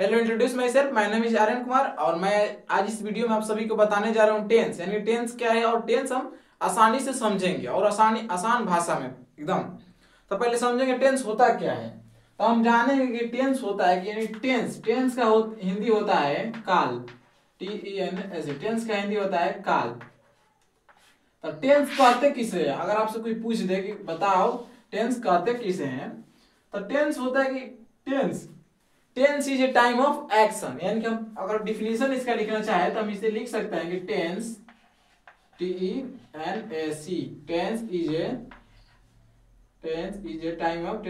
Hello, introduce myself, my name is Aryan Kumar और मैं आज इस वीडियो में आप सभी को बताने जा रहा हूँ टेंस। यानी टेंस क्या है और टेंस हम आसानी से समझेंगे और आसान भाषा में एकदम। तो पहले समझेंगे टेंस होता क्या है। तो हम जानेंगे कि टेंस होता है कि यानी टेंस टेंस का हिंदी होता है काल। TENS। टेंस का हिंदी होता है काल। तो टेंस कहते किसे है, अगर आपसे कोई पूछ दे कि बताओ टेंस कहते किसे हैं, तो टेंस होता है कि tense tense is a time of action. यानी कि हम अगर डिफिनीशन इसका लिखना चाहे तो हम इसे लिख सकते हैं कि tense TENS tense is a time of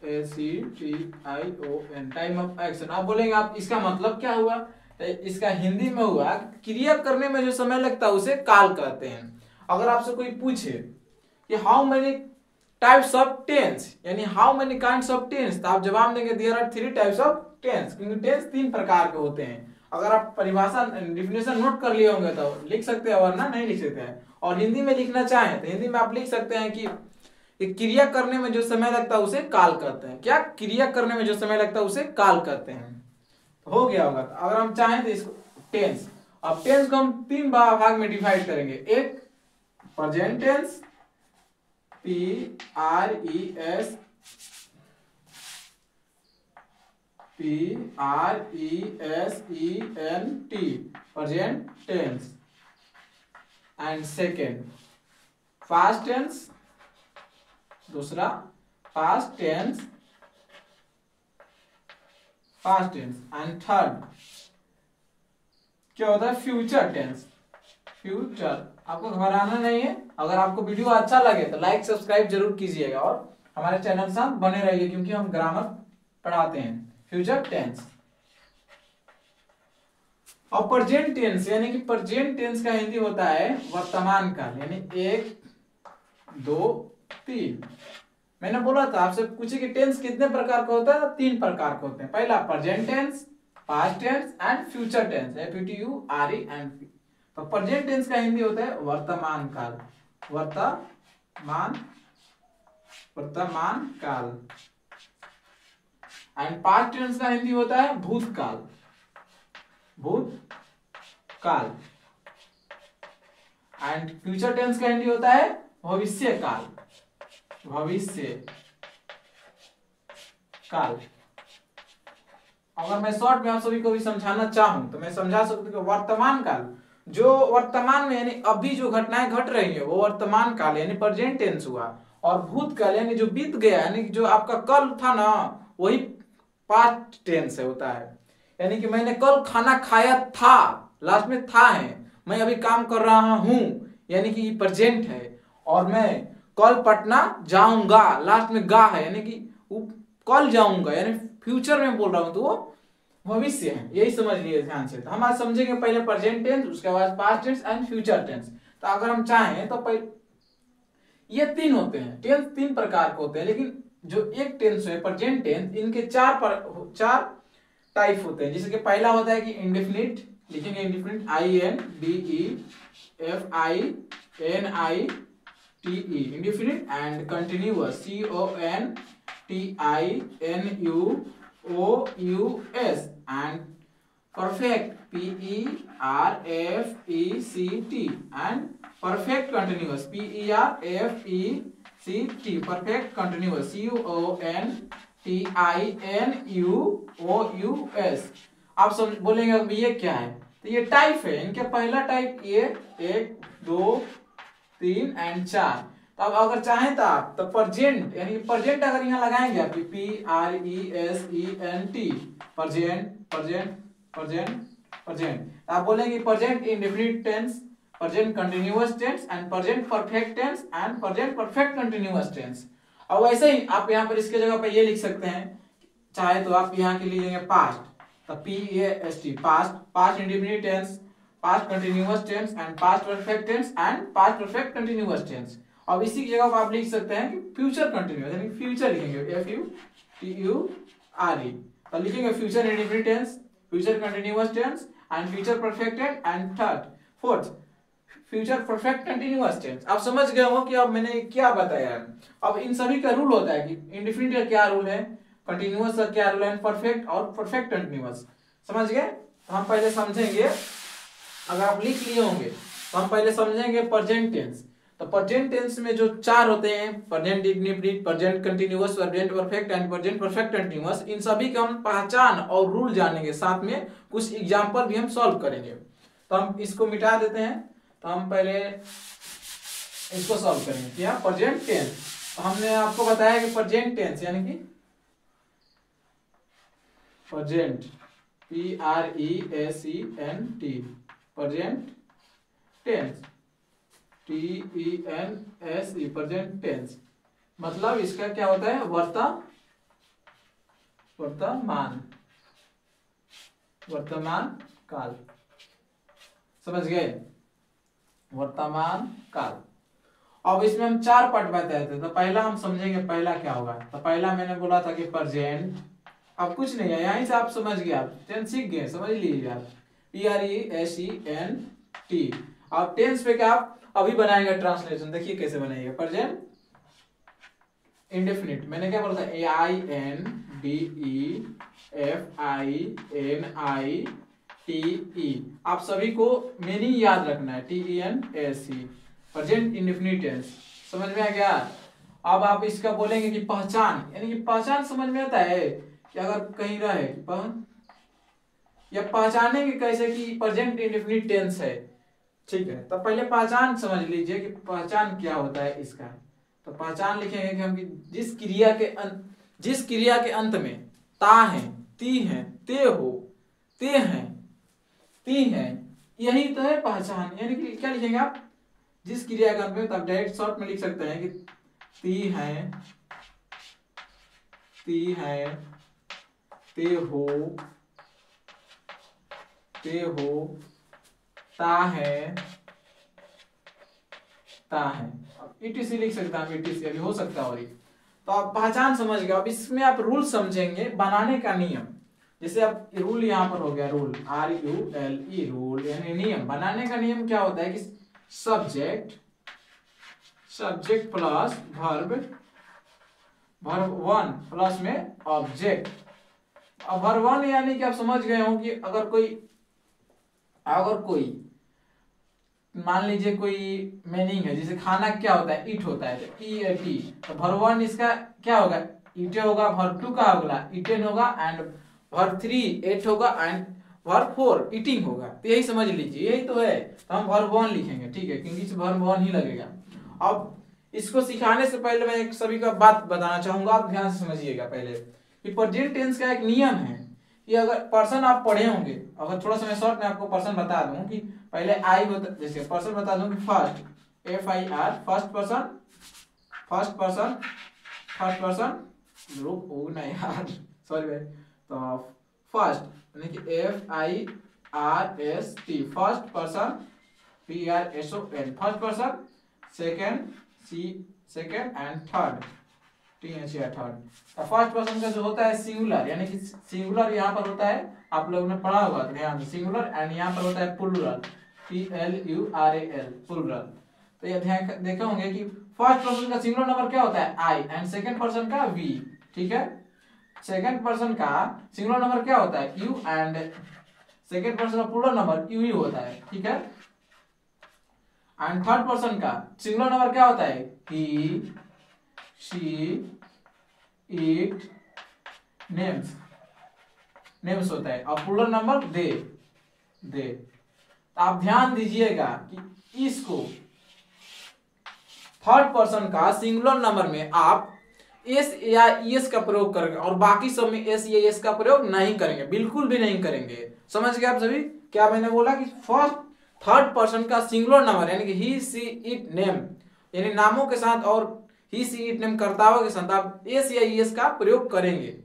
ACTION time of action. आप बोलेंगे आप इसका मतलब क्या हुआ, तो इसका हिंदी में हुआ क्रिया करने में जो समय लगता है उसे काल कहते हैं। अगर आपसे कोई पूछे कि how many types of tense, यानी how many kinds of tense, तो आप जवाब देंगे there are 3 types of tense, क्योंकि टेंस 3 प्रकार के होते हैं। अगर आप परिभाषा डिफिनेशन नोट कर लिए होंगे तो लिख सकते हैं, वरना नहीं लिख सकते हैं। और हिंदी में लिखना चाहें तो हिंदी में आप लिख सकते हैं कि क्रिया करने में जो समय लगता है उसे काल कहते हैं। क्या क्रिया करने में जो समय लगता है उसे काल कहते हैं। तो हो गया होगा। तो अगर हम चाहें तो इसको टेंस, अब टेंस को हम 3 भाग में डिवाइड करेंगे। एक present tense PRESENT present tense, and second past tense, दूसरा पास्ट टेंस एंड थर्ड क्या होता है फ्यूचर टेंस। फ्यूचर। आपको घबराना नहीं है। अगर आपको वीडियो अच्छा लगे तो लाइक सब्सक्राइब जरूर कीजिएगा और हमारे चैनल के साथ बने रहिए, क्योंकि हम ग्रामर पढ़ाते हैं। फ्यूचर टेंस और प्रेजेंट टेंस, यानी कि प्रेजेंट टेंस का हिंदी होता है वर्तमान काल। यानी 1 2 3। मैंने बोला था आपसे पूछे कि टेंस कितने प्रकार का होता है, 3 प्रकार के होते हैं। पहला present tense, past tense and future tense, FUTURE and. तो प्रेजेंट टेंस का हिंदी होता है वर्तमान काल। वर्तमान काल। एंड पास्ट टेंस का हिंदी होता है भूतकाल। एंड फ्यूचर टेंस का हिंदी होता है भविष्य काल। अगर मैं शॉर्ट में आप सभी को भी समझाना चाहूं तो मैं समझा सकता हूं कि वर्तमान काल, जो वर्तमान में यानी अभी जो घटनाएं घट रही है वो वर्तमान काल यानी प्रेजेंट टेंस हुआ। और भूतकाल यानी जो बीत गया, यानी जो आपका कल था ना, वही पास्ट टेंस है होता है। यानी कि मैंने कल खाना खाया था, लास्ट में था है, मैं अभी काम कर रहा हूं, यानी कि प्रेजेंट है। और मैं कल पटना जाऊंगा, लास्ट में गा है, यानी कि कल जाऊंगा, यानी फ्यूचर में बोल रहा हूं, तो वो भविष्य है। यही समझ लिए ध्यान से। तो हम आज समझेंगे पहले प्रेजेंट टेंस, उसके बाद past tense and future tense. तो अगर हम चाहें तो पहले ये 3 होते हैं। टेंस 3 प्रकार के होते हैं, लेकिन जो एक टेंस है प्रेजेंट टेंस, इनके 4 टाइप होते हैं। जैसे कि पहला होता है कि इंडेफिनिट, लिखेंगे indefinite INDEFINITE, indefinite, and continuous CONTINUOUS, and perfect PERFECT, and perfect continuous PERFECT, perfect continuous CONTINUOUS। आप सब बोलेंगे अब ये क्या है, तो ये टाइप है। इनके पहला टाइप ये 1 2 3 एंड 4। तो अब अगर चाहें तो आप तो प्रेजेंट, यानी प्रेजेंट अगर यहाँ लगाएंगे आप प्रेजेंट, आप बोलेंगे present indefinite tense, present continuous tense and present perfect tense and present perfect continuous tense. और वैसे ही आप यहाँ पर इसके जगह पर ये लिख सकते हैं, चाहे तो आप यहाँ के लीजिएंगे पास्ट, तो PAST, past indefinite tense, past continuous tense and past perfect tense and past perfect continuous tense. अब इसी की जगह पर आप लिख सकते हैं कि फ्यूचर कंटिन्यूअस, यानी फ्यूचर लिखेंगे FUTURE, तो लिखेंगे future indefinite tense, future continuous tense and future perfect tense, and fourth future perfect continuous tense. आप समझ गए हो कि अब मैंने क्या बताया है। अब इन सभी का रूल होता है कि इंडेफिनिट का क्या रूल है, कंटिन्यूअस का क्या रूल है, परफेक्ट और परफेक्ट कंटिन्यूअस। समझ गए? तो हम पहले समझेंगे, अगर आप लिख लिए होंगे तो हम पहले समझेंगे प्रेजेंट टेंस। तो प्रेजेंट टेंस में जो चार होते हैं, present indefinite, present continuous, present perfect and present perfect continuous, इन सभी का हम पहचान और रूल जानेंगे, साथ में कुछ एग्जांपल भी हम सॉल्व करेंगे। तो हम इसको मिटा देते हैं। तो हम पहले इसको सॉल्व करेंगे। क्या प्रेजेंट टेंस? तो हमने आपको बताया कि प्रेजेंट टेंस यानी कि present, PRESENT, present tense, TENSE, present tense मतलब इसका क्या होता है, वर्तमान काल। समझ गए? वर्तमान काल। अब इसमें हम चार पार्ट बताए थे। तो पहला हम समझेंगे, पहला क्या होगा। तो पहला मैंने बोला था कि प्रेजेंट, अब कुछ नहीं है, यहीं से आप समझ गए, आप टेंस सीख गए, समझ लीजिए आप, PRESENT। अब टेंस पे क्या आप अभी बनाएंगे ट्रांसलेशन, देखिए कैसे बनाइएगा। प्रेजेंट इंडेफिनिट मैंने क्या बोला था, AINDEFINITE। आप सभी को मीनिंग याद रखना है, TENSE, प्रेजेंट इंडेफिनिट टेंस। समझ में आ गया? अब आप इसका बोलेंगे कि पहचान, यानी कि पहचान समझ में आता है कि अगर कहीं रहे या पहचानेंगे कैसे कि प्रेजेंट इंडेफिनिट टेंस है। ठीक है, तो पहले पहचान समझ लीजिए कि पहचान क्या होता है इसका। तो पहचान लिखेंगे कि हम जिस क्रिया के अंत में ता है, ती है, ते हो, ते हैं, ती है, यही तो है पहचान। यानी कि क्या लिखेंगे आप, जिस क्रिया के अंत में, तब डायरेक्ट शॉर्ट में लिख सकते हैं कि ती है, ते हो, ता है, ETC लिख सकते हैं, ETC अभी हो सकता है। और तो आप पहचान समझ गए। अब इसमें आप रूल समझेंगे, बनाने का नियम। जैसे अब रूल यहाँ पर हो गया, रूल RULE, रूल यानी नियम। बनाने का नियम क्या होता है कि subject plus verb one plus में ऑब्जेक्ट। अब वर्ब वन यानी कि आप समझ गए हो कि अगर कोई मान लीजिए कोई मीनिंग है, जैसे खाना क्या होता है, ईट होता है, तो EAT। तो वर्ब वन इसका क्या होगा, ईटे होगा। वर्ब टू का होगा ईटेन होगा, एंड वर्ब थ्री एट होगा, एंड वर्ब फोर ईटिंग होगा। तो यही समझ लीजिए, यही तो है। तो हम वर्ब वन लिखेंगे, ठीक है, क्योंकि इस वर्ब वन ही लगेगा। अब इसको सिखाने से पहले मैं एक सभी का बात बताना चाहूंगा, आप ध्यान से समझिएगा पहले कि प्रेजेंट टेंस का एक नियम है कि अगर पर्सन आप पढ़े होंगे, अगर थोड़ा सा मैं शॉर्ट में आपको पर्सन बता दूं कि पहले आई होता, जैसे पर्सन बता दूं कि first, FIR, first person group हो ना यार, सॉरी भाई। तो फर्स्ट यानी कि FIRST, first person, PRSON, first person, second and third, third. First person का जो होता है सिंगुलर, यानी कि सिंगुलर यहाँ पर होता है, आप लोगों ने पढ़ा होगा तो ध्यान से, सिंगुलर, एंड यहाँ पर होता है प्लूरल, PLURAL, प्लूरल। तो ये ध्यान देखे होंगे कि फर्स्ट पर्सन का सिंगुलर नंबर क्या होता है, I, एंड सेकंड पर्सन का V। ठीक है, सेकंड पर्सन का सिंगुलर नंबर क्या होता है, U, एंड सेकंड पर्सन का प्लूरल नंबर UE होता है। ठीक है, एंड थर्ड पर्सन का सिंगुलर नंबर क्या होता है, He, she, it, नेम्स होता है, और प्लूरल नंबर दे। आप ध्यान दीजिएगा कि इसको थर्ड पर्सन का सिंगुलर नंबर में आप एस या एस का प्रयोग करेंगे, और बाकी सब में एस या एस का प्रयोग नहीं करेंगे, बिल्कुल भी नहीं करेंगे। समझ गए आप सभी? क्या मैंने बोला कि थर्ड पर्सन का सिंगुलर नंबर यानी कि ही, सी, इट, नेम, यानी नामों के साथ और ही, सी, इट, नेम कर्ताओं के साथ आप एस या एस का प्रयोग करेंगे।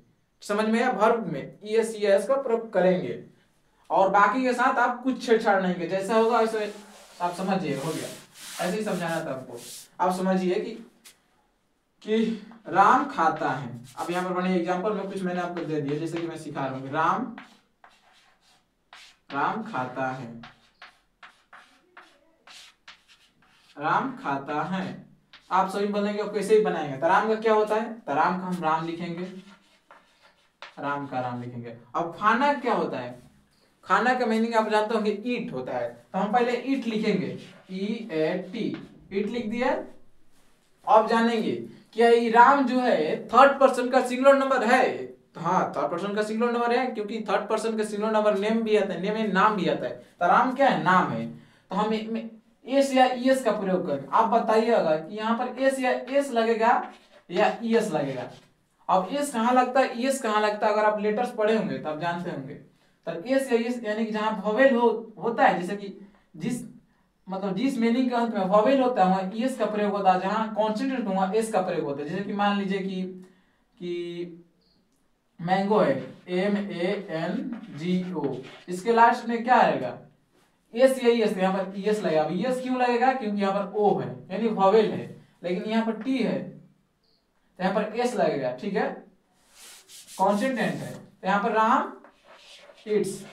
समझ में या वर्ब में एस या एस का प्रयोग करेंगे, और बाकी के साथ आप कुछ छेड़छाड़ नहीं करेंगे। जैसा होगा वैसे आप समझिए, हो गया। ऐसे ही समझाना था आपको। आप समझिए कि राम खाता है। अब यहाँ पर बने एग्जांपल में कुछ मैंने आपको दे दिया, जैसे कि मैं सिखा रहा हूँ, राम खाता है, राम खाता है। आप सभी बोलेंगे अब कैसे ही बनाएंगे, तो राम का क्या होता है, तो राम का हम राम लिखेंगे, राम का राम लिखेंगे। अब खाना क्या होता है, खाना का मीनिंग आप जानते होंगे ईट होता है, तो हम पहले ईट लिखेंगे, EAT, ईट लिख दिया। अब जानेंगे क्या ये राम जो है थर्ड पर्सन का सिंगुलर नंबर है, तो हाँ थर्ड पर्सन का सिंगुलर नंबर है, क्योंकि थर्ड पर्सन का सिंगुलर नंबर नेम भी आता है, नेम में नाम भी आता है, तो राम क्या है, नाम है। तो हम एस या ईएस का प्रयोग करें। आप बताइएगा कि यहाँ पर एस या एस लगेगा या ईएस लगेगा। अब एस कहाँ लगता है, ईएस कहाँ लगता है, अगर आप लेटर्स पढ़े होंगे तो आप जानते होंगे। तो एस या ईएस यानी कि जहाँ वोवेल होता है, जैसे कि जिस मतलब जिस मीनिंग के अंत में वोवेल होता है वहाँ ईएस का प्रयोग होता है, जहाँ कॉन्सोनेंट वहाँ एस का प्रयोग होता है। जैसे कि मान लीजिए कि मैंगो है, MANGO, इसके लास्ट में क्या आएगा, एस या ईएस, यहाँ पर ईएस लगेगा। अब ईएस क्यों लगेगा, क्योंकि यहाँ पर ओ है यानी वोवेल है, लेकिन यहाँ पर टी है तो यहाँ पर एस लगेगा, ठीक है, कॉन्सोनेंट है। तो यहाँ पर राम ईट्स,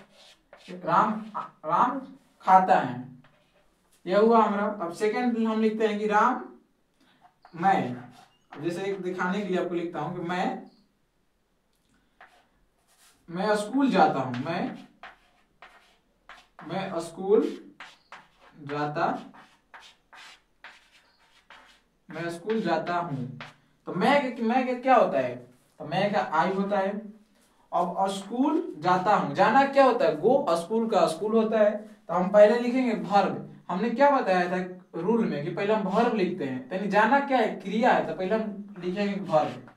राम खाता है, यह हुआ हमारा। अब सेकंड हम लिखते हैं कि राम मैं, जैसे एक दिखाने के लिए आपको लिखता हूं कि मैं स्कूल जाता हूं, मैं स्कूल जाता हूं। तो मैं क्या होता है, तो मैं का आई होता है। अब स्कूल जाता हूं, जाना क्या होता है, गो, स्कूल का स्कूल होता है। तो हम पहले लिखेंगे वर्ब, हमने क्या बताया था रूल में कि पहले हम वर्ब लिखते हैं, यानी जाना क्या है, क्रिया है, तो पहले हम लिखेंगे वर्ब,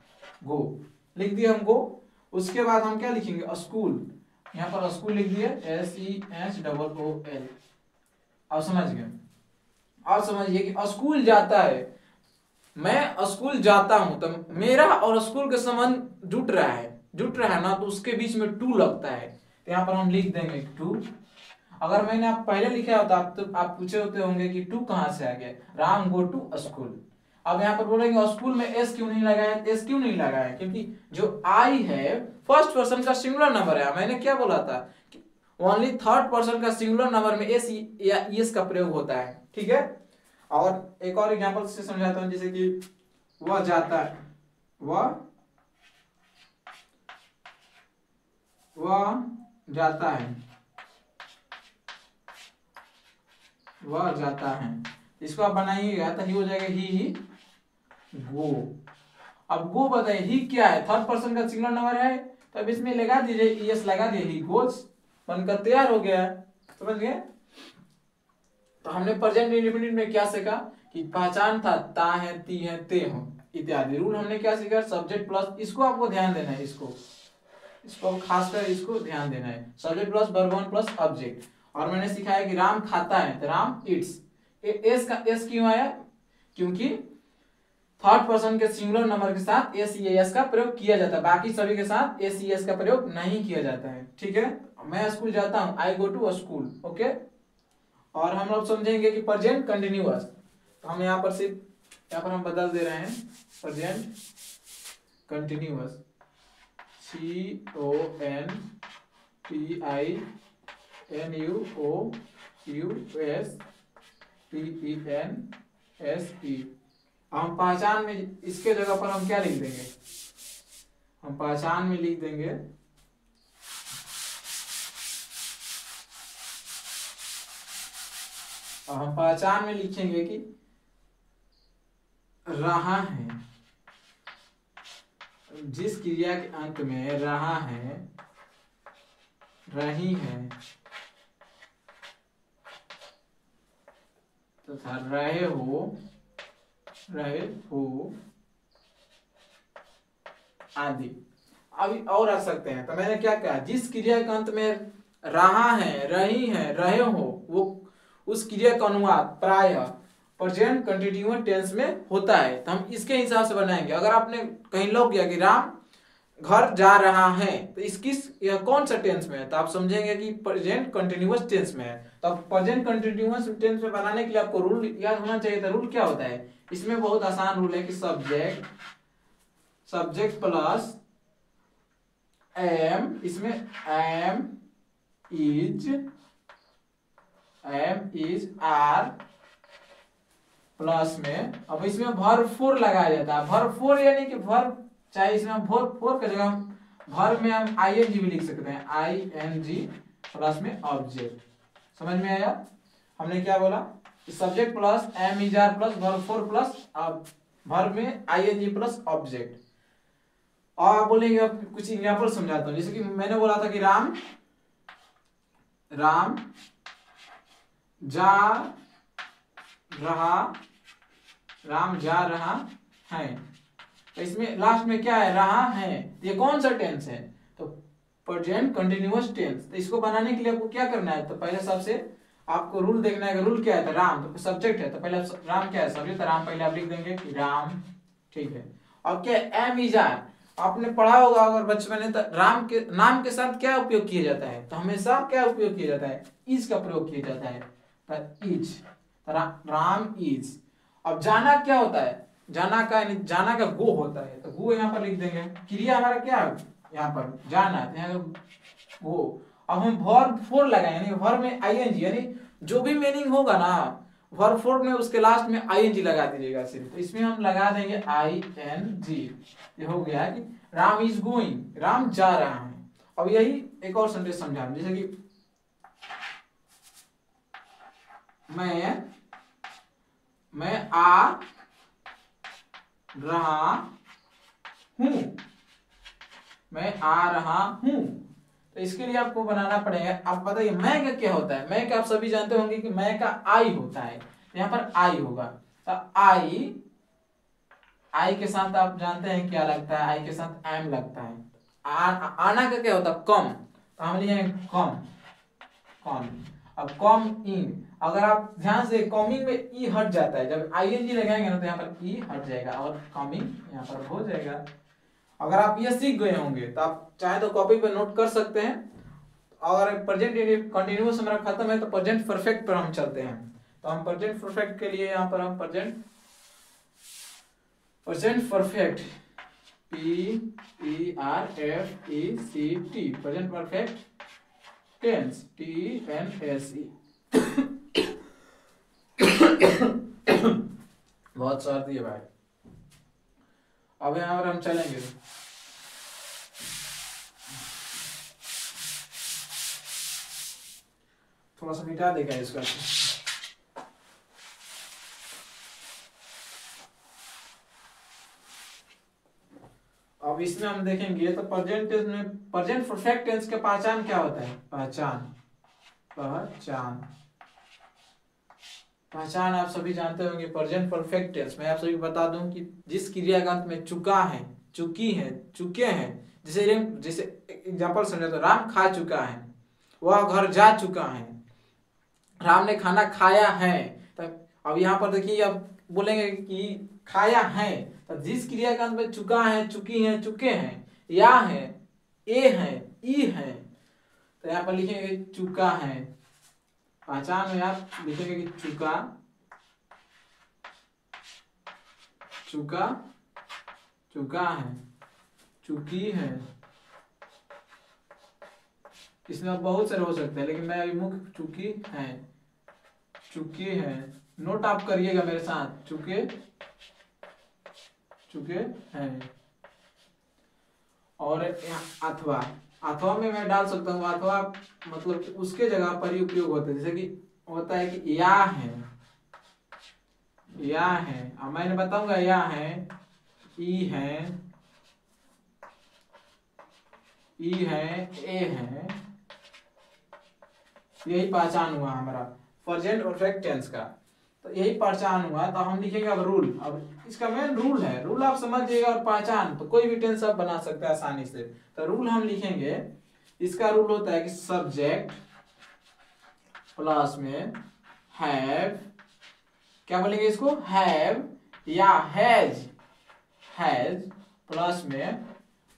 गो, लिख दिया हम गो। उसके बाद हम क्या लिखेंगे, स्कूल, यहाँ पर स्कूल लिख दिया, SEHOOL। अब समझ गए, अब समझिए कि स्कूल जाता है, मैं स्कूल जाता हूं, तो मेरा और स्कूल का संबंध जुट रहा है ना, तो उसके बीच में टू लगता है, तो यहाँ पर हम लिख देंगे टू। अगर मैंने आप पहले लिखा होता तो आप पूछे होते होंगे कि टू कहां से आ गया, राम गो टू स्कूल। अब यहाँ पर बोलेंगे स्कूल में एस क्यों नहीं लगाया, एस क्यों नहीं लगाया, क्योंकि जो आई है फर्स्ट पर्सन का सिंगुलर नंबर है। मैंने क्या बोला था कि ओनली थर्ड पर्सन का सिंगुलर नंबर में एस या एस का प्रयोग होता है, ठीक है। और एक और एग्जांपल से समझाता हूं, जैसे कि वह जाता है, वह जाता है, वह जाता है, इसको आप बनाइएगा तो ही हो जाएगा ही गो। अब गो बताइए ही क्या है, थर्ड पर्सन का सिंगुलर नंबर है, तो अब इसमें लगा दीजिए ईएस, लगा दिए, ही गोज बनकर तैयार हो गया, समझ गए। तो हमने प्रेजेंट इंडेफिनिट में क्या सीखा कि पहचान था, ता है, ती है, ते हो इत्यादि। रूल हमने क्या सीखा, सब्जेक्ट प्लस, इसको आपको ध्यान देना है, इसको खासकर इसको ध्यान देना है, subject plus verb one plus object. और मैंने सिखाया कि राम खाता है, तो राम ईट्स, एस का एस क्यों आया, क्योंकि थर्ड पर्सन के सिंगुलर नंबर के साथ एस का प्रयोग किया जाता है, बाकी सभी के साथ एस का प्रयोग नहीं किया जाता है, ठीक है। मैं स्कूल जाता हूं, आई गो टू स्कूल, ओके। और हम लोग समझेंगे कि प्रेजेंट कंटिन्यूअस, तो हम यहाँ पर सिर्फ यहाँ पर हम बदल दे रहे हैं, प्रेजेंट कंटिन्यूअस, CONTINUOUSTENSE। हम पहचान में इसके जगह पर हम क्या लिख देंगे, हम पहचान में लिख देंगे और हम पहचान में लिखेंगे कि रहा है, जिस क्रिया के अंत में रहा है, रही है तथा रहे हो आदि। अभी और रख सकते हैं, तो मैंने क्या कहा, जिस क्रिया के अंत में रहा है, रही है, रहे हो, वो उस क्रिया का अनुवाद प्रायः प्रेजेंट कंटिन्यूअस टेंस में होता है, तो हम इसके हिसाब से बनाएंगे। अगर आपने कहीं लग गया कि राम घर जा रहा है, तो यह कौन सा टेंस में है, तो आप समझेंगे कि प्रेजेंट कंटिन्यूअस टेंस में है। तो प्रेजेंट कंटिन्यूअस टेंस में बनाने के लिए आपको रूल याद होना चाहिए था। रूल क्या होता है, इसमें बहुत आसान रूल है कि सब्जेक्ट प्लस एम, इसमें एम इज आर प्लस में, अब इसमें भरपूर लगाया जाता है। भरपूर यानी कि भर, चाहे इसमें भरपूर की जगह भर में हम आईएनजी भी लिख सकते हैं, आईएनजी प्लस में ऑब्जेक्ट। समझ में आया? हमने क्या बोला? Subject plus am is are plus भरपूर प्लस भर में आईएनजी प्लस ऑब्जेक्ट। और आप बोलेंगे, अब कुछ एग्जाम्पल समझाता हूँ। जैसे कि मैंने बोला था कि राम जा रहा, राम जा रहा है, तो इसमें लास्ट में क्या है? रहा है। ये कौन सा टेंस है? तो प्रेजेंट कंटिन्यूअस टेंस। तो इसको बनाने के लिए आपको क्या करना है? तो पहले सबसे आपको रूल देखना है। रूल क्या है? तो राम तो सब्जेक्ट है, तो पहले राम क्या है? सब्जेक्ट। तो राम पहले आप लिख देंगे कि राम, ठीक है। और क्या? Am is are. आपने पढ़ा होगा अगर बचपन में, तो राम के नाम के साथ क्या उपयोग किया जाता है? तो हमेशा क्या उपयोग किया जाता है? इज का प्रयोग किया जाता है, तो इज। राम इज। अब जाना क्या होता है? जाना का गो होता है, तो गो यहाँ पर लिख देंगे। क्रिया हमारा क्या है यहाँ पर? जाना, तो यहाँ गो। अब हम वर्ब फोर लगाए, यानी वर्ब में आईएनजी, यानी जो भी मीनिंग होगा ना वर्ब फोर में, उसके लास्ट में आईएनजी लगा दीजिएगा सिर्फ। तो इसमें हम लगा देंगे आईएनजी। ये हो गया कि राम इज गोइंग, राम जा रहा है। अब यही एक और सेंटेंस समझा, जैसे कि मैं आ रहा हूं, मैं आ रहा हूं। तो इसके लिए आपको बनाना पड़ेगा। आप बताइए मैं का क्या होता है? मैं का आप सभी जानते होंगे कि मैं का आई होता है, यहाँ पर आई होगा। तो आई के साथ आप जानते हैं क्या लगता है? आई के साथ एम लगता है। आना का क्या होता है? कम, तो हम लिखेंगे कम, कम। अब कम इन, अगर आप ध्यान से, कमिंग में ई हट जाता है, जब आईएनजी लगाएंगे ना तो यहाँ पर ई हट जाएगा और कमिंग यहाँ पर हो जाएगा। अगर आप ये सीख गए होंगे तो आप चाहे तो कॉपी पर नोट कर सकते हैं। अगर प्रेजेंट कंटिन्यूअस हमारा खत्म है तो प्रेजेंट परफेक्ट पर हम चलते हैं। तो हम प्रेजेंट परफेक्ट के लिए यहाँ पर हम present perfect, PERFECT, present perfect tense, TENSE। बहुत सर्दी है भाई। अब यहाँ पर हम चलेंगे, थोड़ा सा मिटा देगा इसका। अब इसमें हम देखेंगे तो प्रेजेंट टेंस में प्रेजेंट परफेक्ट टेंस का पहचान क्या होता है? पहचान आप सभी जानते होंगे। प्रेजेंट परफेक्ट टेंस मैं आप सभी बता दूं कि जिस क्रिया का अंत में चुका है, चुकी है, चुके हैं, जैसे एग्जांपल समझे तो राम खा चुका है, वह घर जा चुका है, राम ने खाना खाया है। तो अब यहाँ पर देखिए, अब बोलेंगे कि खाया है, तो जिस क्रिया का अंत में चुका है, चुकी है, चुके हैं, या है, ए है, ई है, तो यहाँ पर लिखेंगे चुका है। पहचान में आप लिखेंगे कि चुका, चुका, चुका है, चुकी है। इसमें बहुत सारे हो सकते हैं, लेकिन मैं अभी मुख्य चुकी है, चुकी है। नोट आप करिएगा मेरे साथ, चुके, चुके हैं। और अथवा, अथवा में मैं डाल सकता हूँ, अथवा मतलब कि उसके जगह पर ही उपयोग होता है। जैसे कि होता है कि या है, या है। अब मैंने बताऊंगा या है, ई है, ई है, ए है। यही पहचान हुआ हमारा प्रेजेंट परफेक्ट टेंस का। तो यही पहचान हुआ, तो हम लिखेंगे अब रूल। अब इसका मेन रूल है, रूल आप समझिएगा। और पहचान तो कोई भी टेंस आप बना सकते हैं आसानी से। तो रूल हम लिखेंगे, इसका रूल होता है कि सब्जेक्ट प्लस में हैव, क्या बोलेंगे इसको? हैव या हैज, हैज प्लस में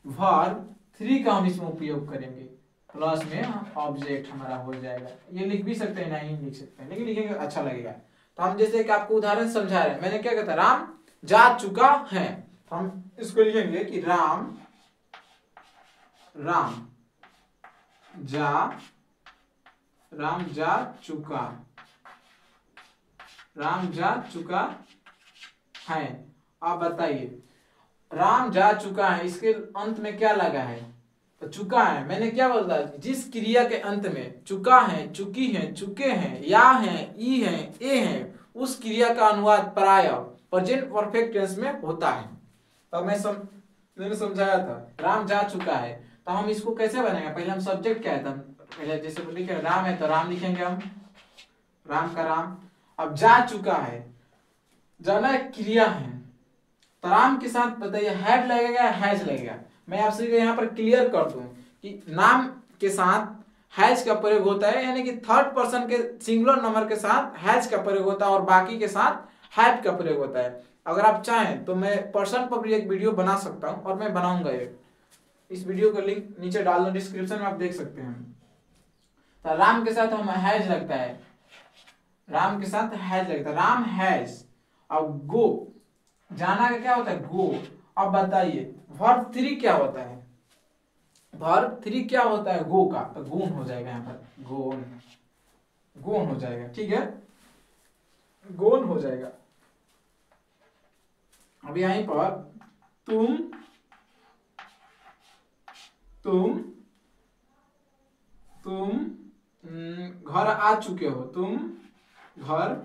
वर्ब 3 का हम इसमें उपयोग करेंगे, प्लस में ऑब्जेक्ट हमारा हो जाएगा। ये लिख भी सकते हैं, नहीं लिख सकते हैं, लेकिन लिखेंगे अच्छा लगेगा। तो हम जैसे कि आपको उदाहरण समझा रहे हैं, मैंने क्या कहता, राम जा चुका है, तो हम इसको लिखेंगे कि राम जा चुका, राम जा चुका है। आप बताइए, राम जा चुका है, इसके अंत में क्या लगा है? तो चुका है। मैंने क्या बोला? जिस क्रिया के अंत में चुका है, चुकी है, चुके हैं, या है, ई है, ए है, उस क्रिया का अनुवाद प्राय प्रेजेंट परफेक्ट टेंस में होता है। तो मैंने समझाया था राम जा चुका है, तो हम इसको कैसे बनाएंगे? पहले हम सब्जेक्ट क्या है, तो पहले जैसे लिखे राम है तो राम लिखेंगे हम, राम का राम। अब जा चुका है, जाना एक क्रिया है, तो राम के साथ बताइए हैड लगेगा, हैज लगेगा। मैं आपसे यहाँ पर क्लियर कर दूं कि नाम के साथ हैज का प्रयोग होता है, यानी कि थर्ड पर्सन के सिंगुलर नंबर के साथ हैज का प्रयोग होता है और बाकी के साथ हैड का प्रयोग होता है। अगर आप चाहें तो मैं पर्सन पर भी एक वीडियो बना सकता हूं, और मैं बनाऊंगा एक, इस वीडियो का लिंक नीचे डाल दूं डिस्क्रिप्शन में, आप देख सकते हैं। तो राम के साथ हम हैज लगता है, राम के साथ हैज लगता है, राम हैज। अब गो, जाना का क्या होता है? गो। अब बताइए वर्ब 3 क्या होता है? वर्ब 3 क्या होता है? गो का, तो गुण हो जाएगा यहाँ पर, गुण, गुण हो जाएगा, ठीक है, गुण हो जाएगा। अब यहीं पर तुम घर आ चुके हो, तुम घर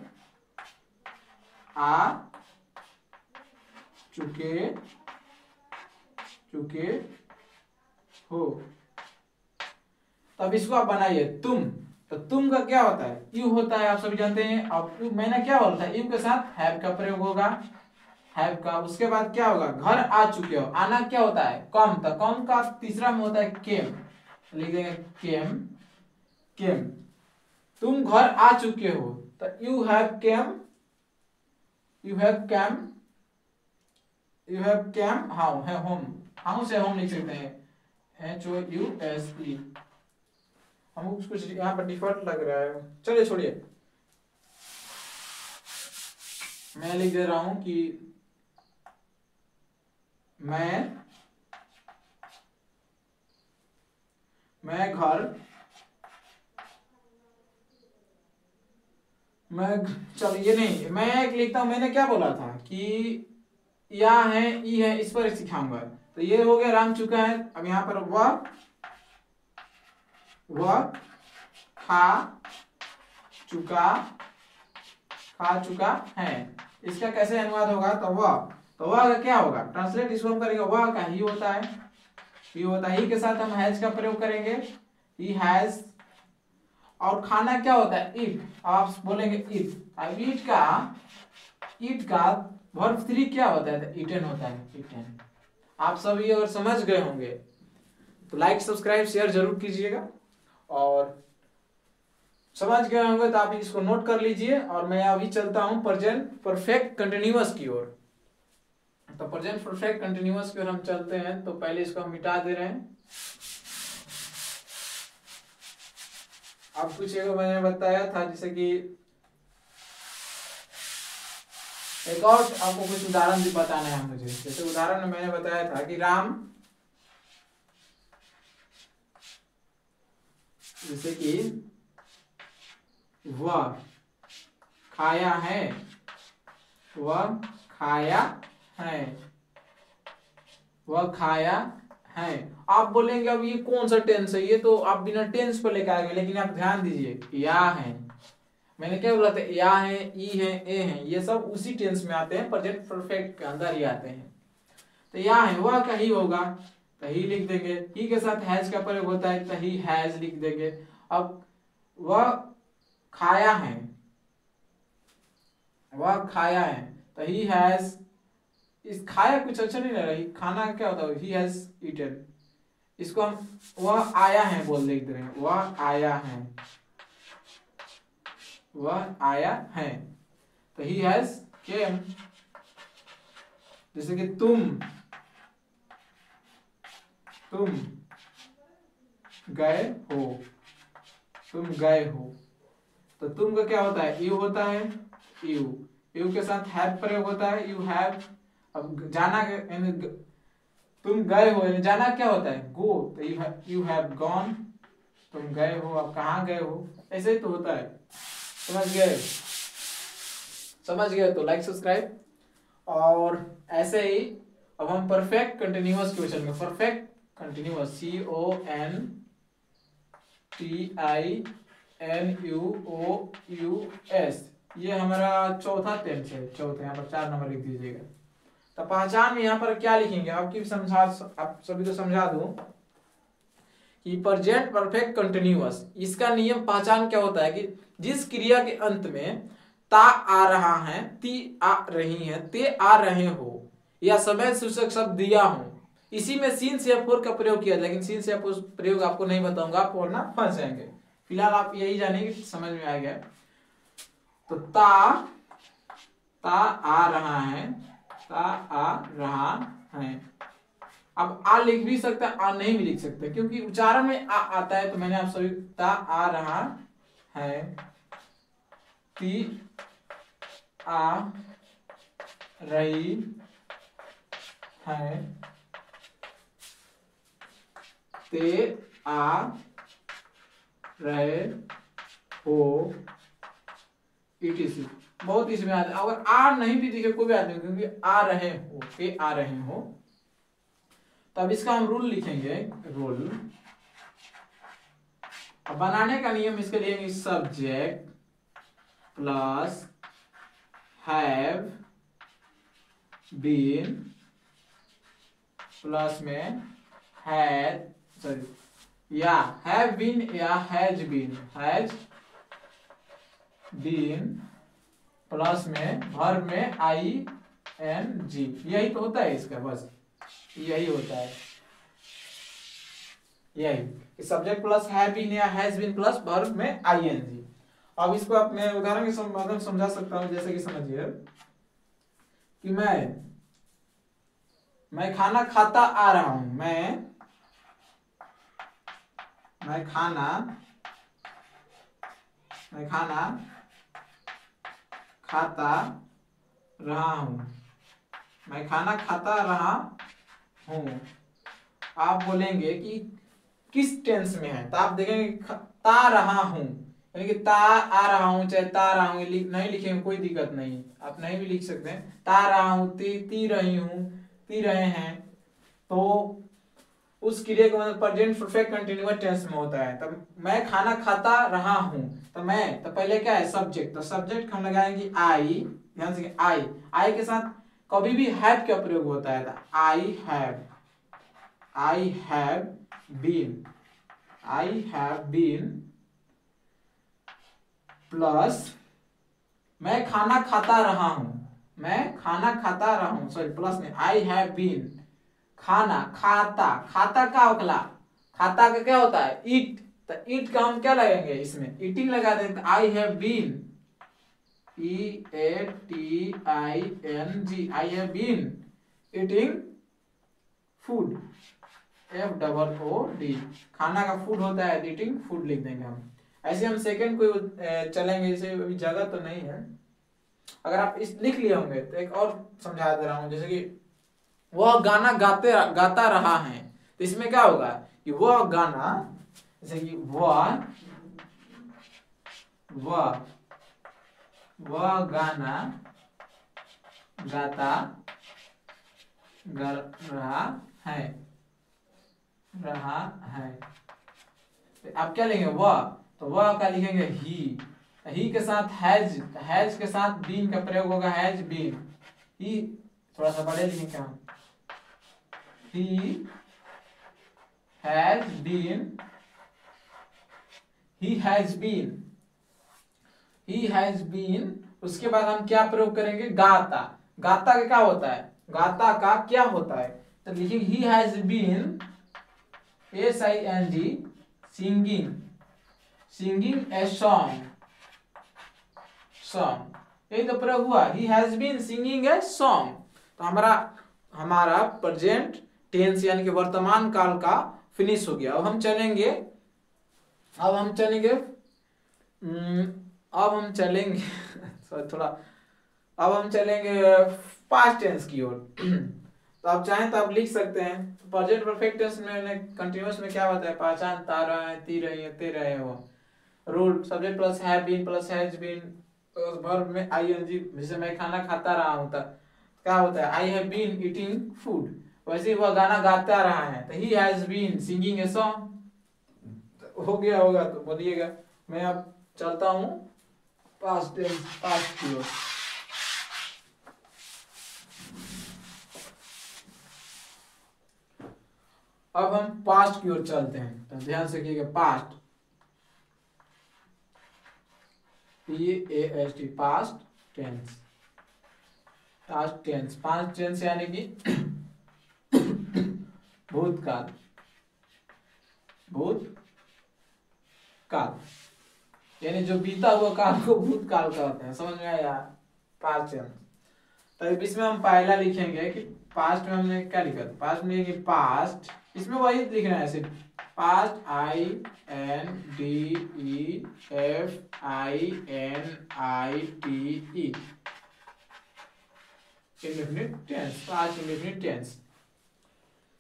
आ चुके हो। तब इसको आप बनाइए तुम, तो तुम का क्या होता है? यू होता है, आप सभी जानते हैं। अब मैंने क्या बोला था? यू के साथ हैव का प्रयोग होगा, हैव का। उसके बाद क्या होगा? घर आ चुके हो, आना क्या होता है? कम, तो कम का तीसरा में होता है केम, लिख देंगे केम, केम। तुम घर आ चुके हो, तो you have came, you have came, you have came. How है होम, हाउ से होम लिख सकते हैं, HOUSE। हमको कुछ यहाँ पर डिफॉल्ट लग रहा है, चलिए छोड़िए, मैं लिख दे रहा हूं कि मैं घर, चलो ये नहीं, मैं एक लिखता हूं। मैंने क्या बोला था कि या है, ई है, इस पर सिखाऊंगा। तो ये हो गया राम चुका है। अब यहाँ पर वह खा चुका है, इसका कैसे अनुवाद होगा? तो वह का क्या होगा? ट्रांसलेट इसको हम करेंगे, वह का ही होता है, ही होता है, ही के साथ हम हैज का प्रयोग करेंगे, ही हैज। और खाना क्या होता है? ईट। आप बोलेंगे ईट। अब ईट का वर्ब 3 क्या होता है? तो ईटन होता है, ईटन। आप सभी अगर समझ गए होंगे तो लाइक, सब्सक्राइब, शेयर जरूर कीजिएगा, और समझ गए होंगे तो आप इसको नोट कर लीजिए। और मैं अभी चलता हूं प्रेजेंट परफेक्ट कंटिन्यूअस की ओर। तो प्रेजेंट परफेक्ट कंटिन्यूअस की ओर हम चलते हैं। तो पहले इसको हम मिटा दे रहे हैं। अब कुछ एक मैंने बताया था, जैसे कि एक और आपको कुछ उदाहरण भी बताना है मुझे। जैसे उदाहरण में मैंने बताया था कि राम, जैसे कि वह खाया है, वह खाया है, वह खाया है। आप बोलेंगे अब ये कौन सा टेंस है? ये तो आप बिना टेंस पर लेकर आएंगे, लेकिन आप ध्यान दीजिए, या है, मैंने क्या बोला था? या है, ई है, ए है, ये सब उसी टेंस में आते हैं, प्रेजेंट परफेक्ट के अंदर ही आते हैं। तो या है, वह का ही होगा, तो ही लिख देंगे। ही के साथ हैज का प्रयोग होता है, तो ही हैज लिख देंगे। अब वह खाया है, वह खाया है, तो ही हैज। इस खाया कुछ अच्छा नहीं लग रहा, खाना क्या होता है? He has eaten. इसको हम वह आया है बोल देते हैं, वह आया है, वह आया है, तो ही हैज केम। जैसे कि तुम गए हो, तुम गए हो, तो तुम का क्या होता है? यू होता है, यू के साथ हैव प्रयोग होता है, यू हैव। अब जाना तुम गए हो, यानी जाना क्या होता है? गो, तो यू हैव गॉन, तुम गए हो, अब कहाँ गए हो, ऐसे ही तो होता है, समझ गए? समझ गए तो लाइक सब्सक्राइब। और ऐसे ही अब हम परफेक्ट कंटिन्यूअस क्वेश्चन में, परफेक्ट कंटिन्यूअस CONTINUOUS, ये हमारा चौथा टेंस है, चौथा, यहाँ पर 4 नंबर लिख दीजिएगा। तो पहचान में यहाँ पर क्या लिखेंगे आपकी समझा, आप सभी को समझा दूं कि प्रेजेंट परफेक्ट कंटिन्यूअस, इसका नियम पहचान क्या होता है कि जिस क्रिया के अंत में ता आ रहा है, ती आ रही है, ते आ रहे हो, या समय सूचक शब्द दिया हो, इसी में सीन से फोर का प्रयोग किया। लेकिन सीन से प्रयोग आपको नहीं बताऊंगा, आप वरना फंस जाएंगे। फिलहाल आप यही जानेंगे, समझ में आ गया। तो ता आ रहा है, ता आ रहा है। अब आ लिख भी सकते हैं, आ नहीं भी लिख सकते, क्योंकि उच्चारण में आ आता है। तो मैंने आप सभी ता आ रहा है, ती आ रही है, ते आ रहे हो, ETC बहुत इसमें आता है। अगर आ नहीं भी दिखे कोई भी आदमी, क्योंकि आ रहे हो, ते आ रहे हो, तब इसका हम रूल लिखेंगे, रूल। अब बनाने का नियम इसके लिए subject plus have been plus में हैज, सॉरी, या हैव बीन या हैज बीन प्लस में वर्ब में ING, यही तो होता है इसका, बस यही होता है, यही सब्जेक्ट प्लस हैव बीन या हैज बीन प्लस वर्ब में ING। अब इसको आप मैं उदाहरण के माध्यम से समझा सकता हूं। जैसे कि समझिए कि मैं खाना खाता आ रहा हूं, मैं खाना खाता रहा हूं, मैं खाना खाता रहा हूं। आप बोलेंगे कि किस टेंस में है, तो आप देखेंगे ता रहा हूं, यानी कि ता आ रहा हूं, चाहे ता रहा हूं नहीं लिखेंगे कोई दिक्कत नहीं, आप नहीं भी लिख सकते हैं। ता रहा हूं, ती रही हूं, ती रहे हैं, तो उस क्रिया का मतलब प्रेजेंट परफेक्ट कंटीन्यूअस टेंस में होता है। तब मैं खाना खाता रहा हूं, तो मैं, तो पहले क्या है सब्जेक्ट, तो सब्जेक्ट हम लगाएंगे आई, ध्यान से, आई के साथ कभी भी हैव का प्रयोग होता है, तो आई हैव बीन प्लस मैं खाना खाता रहा हूं, सॉरी, प्लस में आई हैव बीन, खाता का होगा, खाता का क्या होता है ईट, तो ईट का हम क्या लगाएंगे, इसमें ईटिंग लगा देंगे। I have been, EATING, I have been eating food, FOOD, खाना का फूड होता है, ईटिंग फूड लिख देंगे हम। ऐसे हम सेकंड को चलेंगे, इसे अभी जगह तो नहीं है। अगर आप इस लिख लिए होंगे तो एक और समझा दे रहा हूं, जैसे कि वह गाना गाता रहा है, तो इसमें क्या होगा कि वह गाना, जैसे कि वह गाना गाता रहा है, तो आप क्या लेंगे वह, तो वह का लिखेंगे ही के साथ हैज के साथ बीन का प्रयोग होगा, हैज बीन, ही थोड़ा सा बड़े लिखेंगे हम, he has been, उसके बाद हम क्या प्रयोग करेंगे, गाता का क्या होता है, गाता का क्या होता है, तो लिखेंगे he has been SING singing a song, यही तो प्रयोग हुआ, he has been singing a song। तो हमारा प्रेजेंट टेंस यानी कि वर्तमान काल का फिनिश हो गया। अब हम चलेंगे पास्ट टेंस की ओर। तो आप चाहें तो आप लिख सकते हैं। प्रेजेंट परफेक्ट टेंस में कंटिन्यूअस में क्या होता है, पहचान ता रहा है, ती रही है, ते रहे हो। Rule subject plus have been plus has been तो उस वर्ब में आईएनजी, जैसे मैं खाना खाता रहा हूँ, तब क्या होता है, I have been eating food, वैसे ही वह गाना गाता रहा है, तो he has been singing a song. हो गया होगा तो बोलिएगा। मैं अब चलता हूँ पास्ट टेंस, पास्ट की ओर। अब हम पास्ट की ओर चलते हैं, तो ध्यान से देखिएगा, past, PAST, past tense. Past tense, past tense यानी कि भूतकाल, भूतकाल यानी जो बीता हुआ काल को भूतकाल कहते हैं, समझ में आया? Past tense. तो इसमें हम पहला लिखेंगे कि पास्ट में हमने क्या लिखा था, पास्ट में कि पास्ट, इसमें वही लिखना है सिर्फ, past INDEFINITE, indefinite tense, past indefinite tense.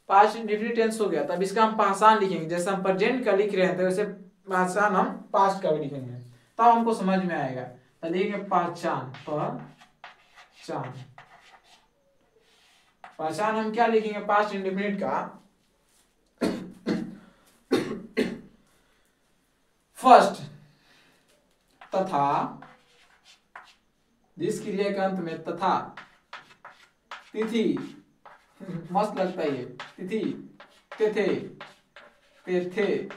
Past indefinite tense हो गया, तब इसका हम पहचान लिखेंगे, जैसे हम प्रेजेंट का लिख रहे हैं तो वैसे पहचान हम पास्ट का भी लिखेंगे, तब हमको समझ में आएगा। तो लिखेंगे पहचान, पहचान। पहचान हम क्या लिखेंगे पास्ट इंडेफिनिट का, फर्स्ट, तथा, जिस क्रिया के अंत में तथा, तिथि, मस्त लगता है ये, तिथि, तिथे, तेथे,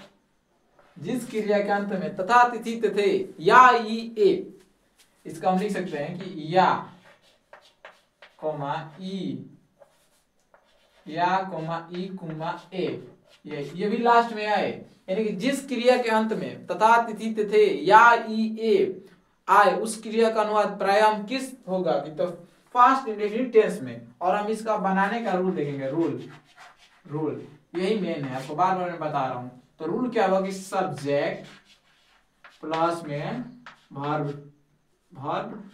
जिस क्रिया के अंत में तथा, तिथि, तिथे, या, ई, ए, इसका हम लिख सकते हैं कि या, ई, या, ई, ए, ये भी लास्ट में आए, यानी कि जिस क्रिया के अंत में तथा, तिथि, तिथे, या, ई, ए आए, उस क्रिया का अनुवाद प्राय हम किस होगा कि तो पास्ट इंडेफिनिट टेंस में। और हम इसका बनाने का रूल देखेंगे, रूल यही मेन है, आपको बार बार मैं बता रहा हूं। तो रूल क्या होगा कि सब्जेक्ट प्लस में वर्ब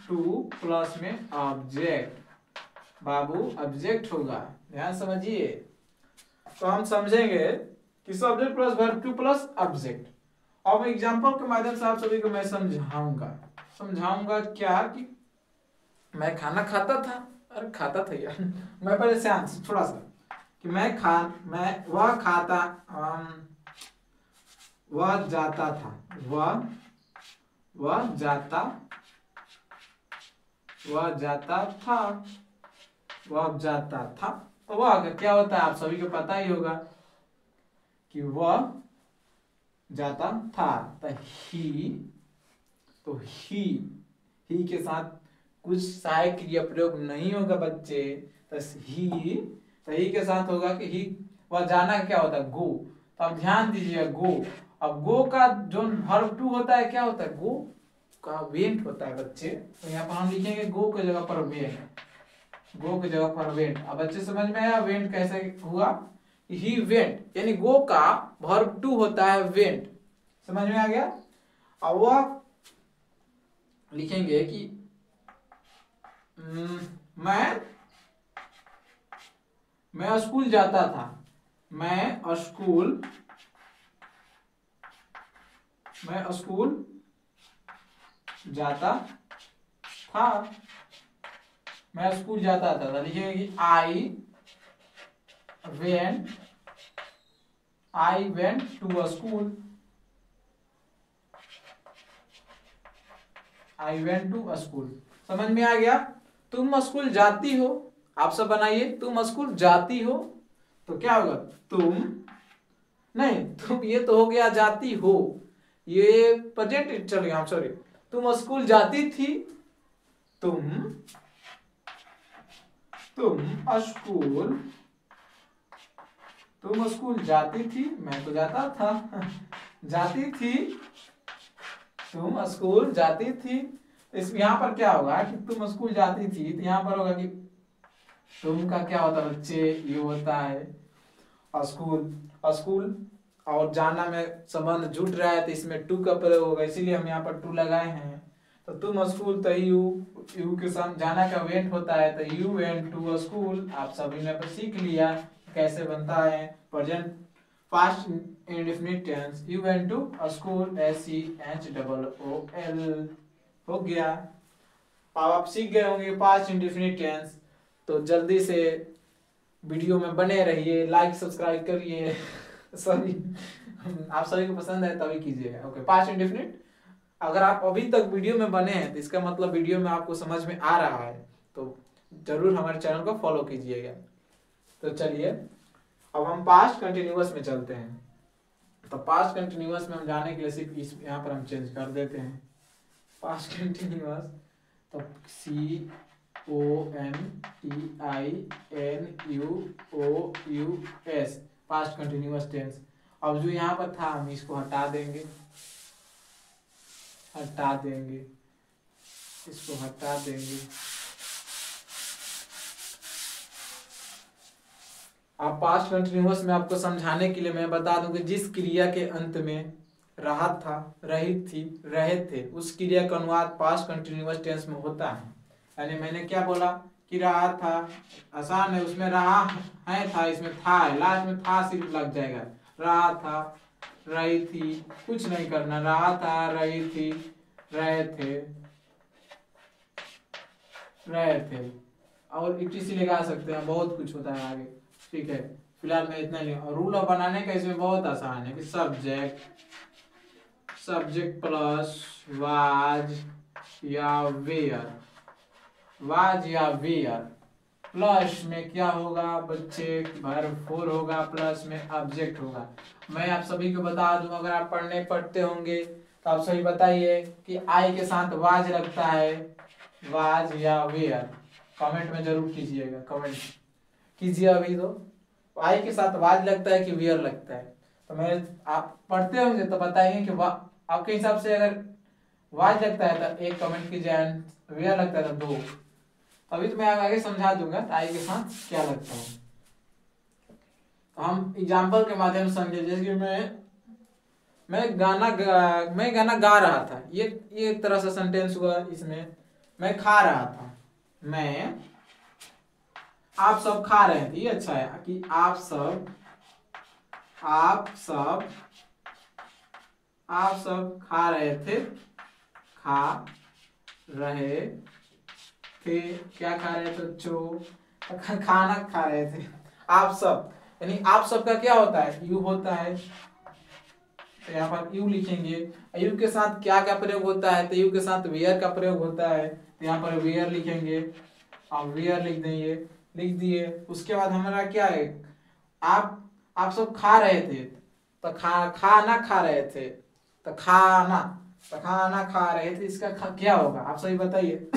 टू प्लस में ऑब्जेक्ट, बाबू ऑब्जेक्ट होगा, ध्यान समझिए। तो हम समझेंगे कि subject plus verb two plus object. अब एग्जांपल के माध्यम से आप सभी को मैं समझाऊंगा क्या कि मैं खाना खाता था, अरे खाता था यार मैं पहले से थोड़ा सा कि वह जाता था, वह जाता था, तो वह क्या होता है आप सभी को पता ही होगा कि वह जाता था। तो ही के साथ कुछ सहायक क्रिया प्रयोग नहीं होगा बच्चे, तो ही के साथ होगा कि ही, वह जाना क्या होता है, गो। तो अब ध्यान दीजिए, गो, अब गो का जो वर्ब टू होता है क्या होता है, गो का वेंट होता है बच्चे। तो यहाँ पर हम लिखेंगे गो की जगह पर वेंट, गो की जगह पर वेंट। अब बच्चे समझ में आया वेंट कैसे हुआ, ही वेंट, यानी गो का वर्ब टू होता है वेंट, समझ में आ गया। अब वह लिखेंगे कि मैं स्कूल जाता था, मैं स्कूल जाता था, मैं स्कूल जाता था। तो लिखेंगे कि I went to school, I went to school, समझ में आ गया। तुम स्कूल जाती हो, आप सब बनाइए, तुम स्कूल जाती हो, तो क्या होगा, तुम ये तो हो गया जाती हो, ये प्रेजेंट चल गया, सॉरी, तुम स्कूल जाती थी, तुम स्कूल जाती थी, मैं तो जाता था जाती थी, तुम स्कूल जाती थी। इस यहाँ पर क्या होगा कि तुम स्कूल जाती थी, तो यहाँ पर होगा कि तुम का क्या होता है बच्चे, ये होता है स्कूल और जाना में संबंध जुट रहा है, तो इसमें टू का प्रयोग होगा, इसीलिए हम यहाँ पर टू लगाए हैं। तो तुम स्कूल, तो यू के साथ जाना का वेंट होता है, तो यू वेंट टू स्कूल। आप सभी ने पर सीख लिया कैसे बनता है present past indefinite tense, you went to school, SCHOOL। हो गया। अब आप सीख गए होंगे पास्ट इंडेफिनिट टेंस। तो जल्दी से वीडियो में बने रहिए, लाइक सब्सक्राइब करिए सॉरी आप सभी को पसंद है तभी कीजिएगा। Okay, past indefinite. अगर आप अभी तक वीडियो में बने हैं तो इसका मतलब वीडियो में आपको समझ में आ रहा है, तो जरूर हमारे चैनल को फॉलो कीजिएगा। तो चलिए अब हम पास्ट कंटिन्यूअस में चलते हैं। तो पास्ट कंटिन्यूअस में हम जाने के लिए सिर्फ इस यहाँ पर हम चेंज कर देते हैं पास्ट कंटिन्यूअस। तो CONTINUOUS पास्ट कंटिन्यूअस टेंस। अब जो यहाँ पर था हम इसको हटा देंगे, इसको हटा देंगे। आप पास्ट कंटिन्यूअस में आपको समझाने के लिए मैं बता दूं कि जिस क्रिया के अंत में रहा था, रही थी, रहे थे, उस क्रिया का अनुवाद पास्ट कंटिन्यूअस टेंस में होता है। यानी मैंने क्या बोला कि रहा था, आसान है, उसमें रहा है था, इसमें था है, लास्ट में था सिर्फ लग जाएगा। रहा था, रही थी, कुछ नहीं करना, रहा था, रही थी, रहे थे, और इसी लगा सकते हैं, बहुत कुछ होता है आगे। ठीक है, फिलहाल मैं इतना ही। रूल ऑफ बनाने का इसमें बहुत आसान है कि सब्जेक्ट प्लस वाज या वेयर, प्लस में क्या होगा बच्चे, वर्ब 4 होगा, प्लस में ऑब्जेक्ट होगा। मैं आप सभी को बता दूं, अगर आप पढ़ते होंगे तो आप सभी बताइए कि आई के साथ वाज लगता है, वाज या वेयर। कमेंट में जरूर कीजिएगा, कमेंट कीजिए अभी। तो आई के साथ वाज लगता है कि वेयर लगता है? तो मैं आप पढ़ते होंगे तो बताइए कि आपके हिसाब से अगर वाज लगता है तो एक कमेंट कीजिए, वेयर लगता है तो 2। अभी तो मैं आगे समझा दूंगा आई के साथ क्या लगता है। तो हम एग्जाम्पल के माध्यम से समझे। जैसे कि मैं गाना गा रहा था, ये एक तरह से सेंटेंस हुआ। इसमें मैं खा रहा था, आप सब खा रहे थे, ये अच्छा है कि आप सब खा रहे थे, क्या खा रहे थे? खाना खा रहे थे। आप सब, यानी आप सब का क्या होता है, यू होता है। तो यहाँ पर यू लिखेंगे। यू के साथ क्या क्या प्रयोग होता है, तो यू के साथ वेयर का प्रयोग होता है, तो यहाँ पर वेयर लिखेंगे। आप वेयर लिख दिए। उसके बाद हमारा क्या है, आप सब खा रहे थे, तो खाना खा रहे थे, तो खाना खा रहे थे, इसका क्या होगा आप सही बताइए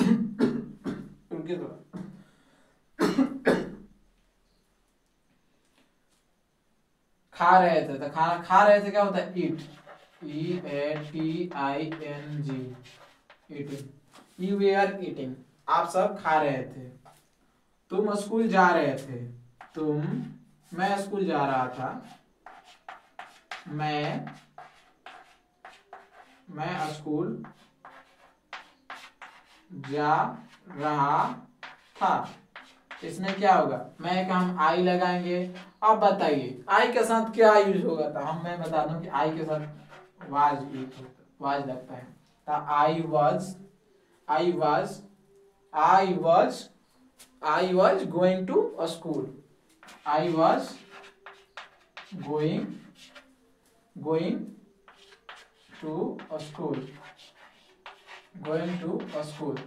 रुकिए थोड़ा। खा रहे थे, तो खाना खा रहे थे क्या होता है, eat, EATING, eating. You were eating, आप सब खा रहे थे। तुम स्कूल जा रहे थे, मैं स्कूल जा रहा था, मैं स्कूल जा रहा था। इसमें क्या होगा, मैं का हम आई लगाएंगे। अब बताइए आई के साथ क्या यूज होगा, तो मैं बता दूं कि आई के साथ वाज लगता है। तो I was going to a school. I was going to a school.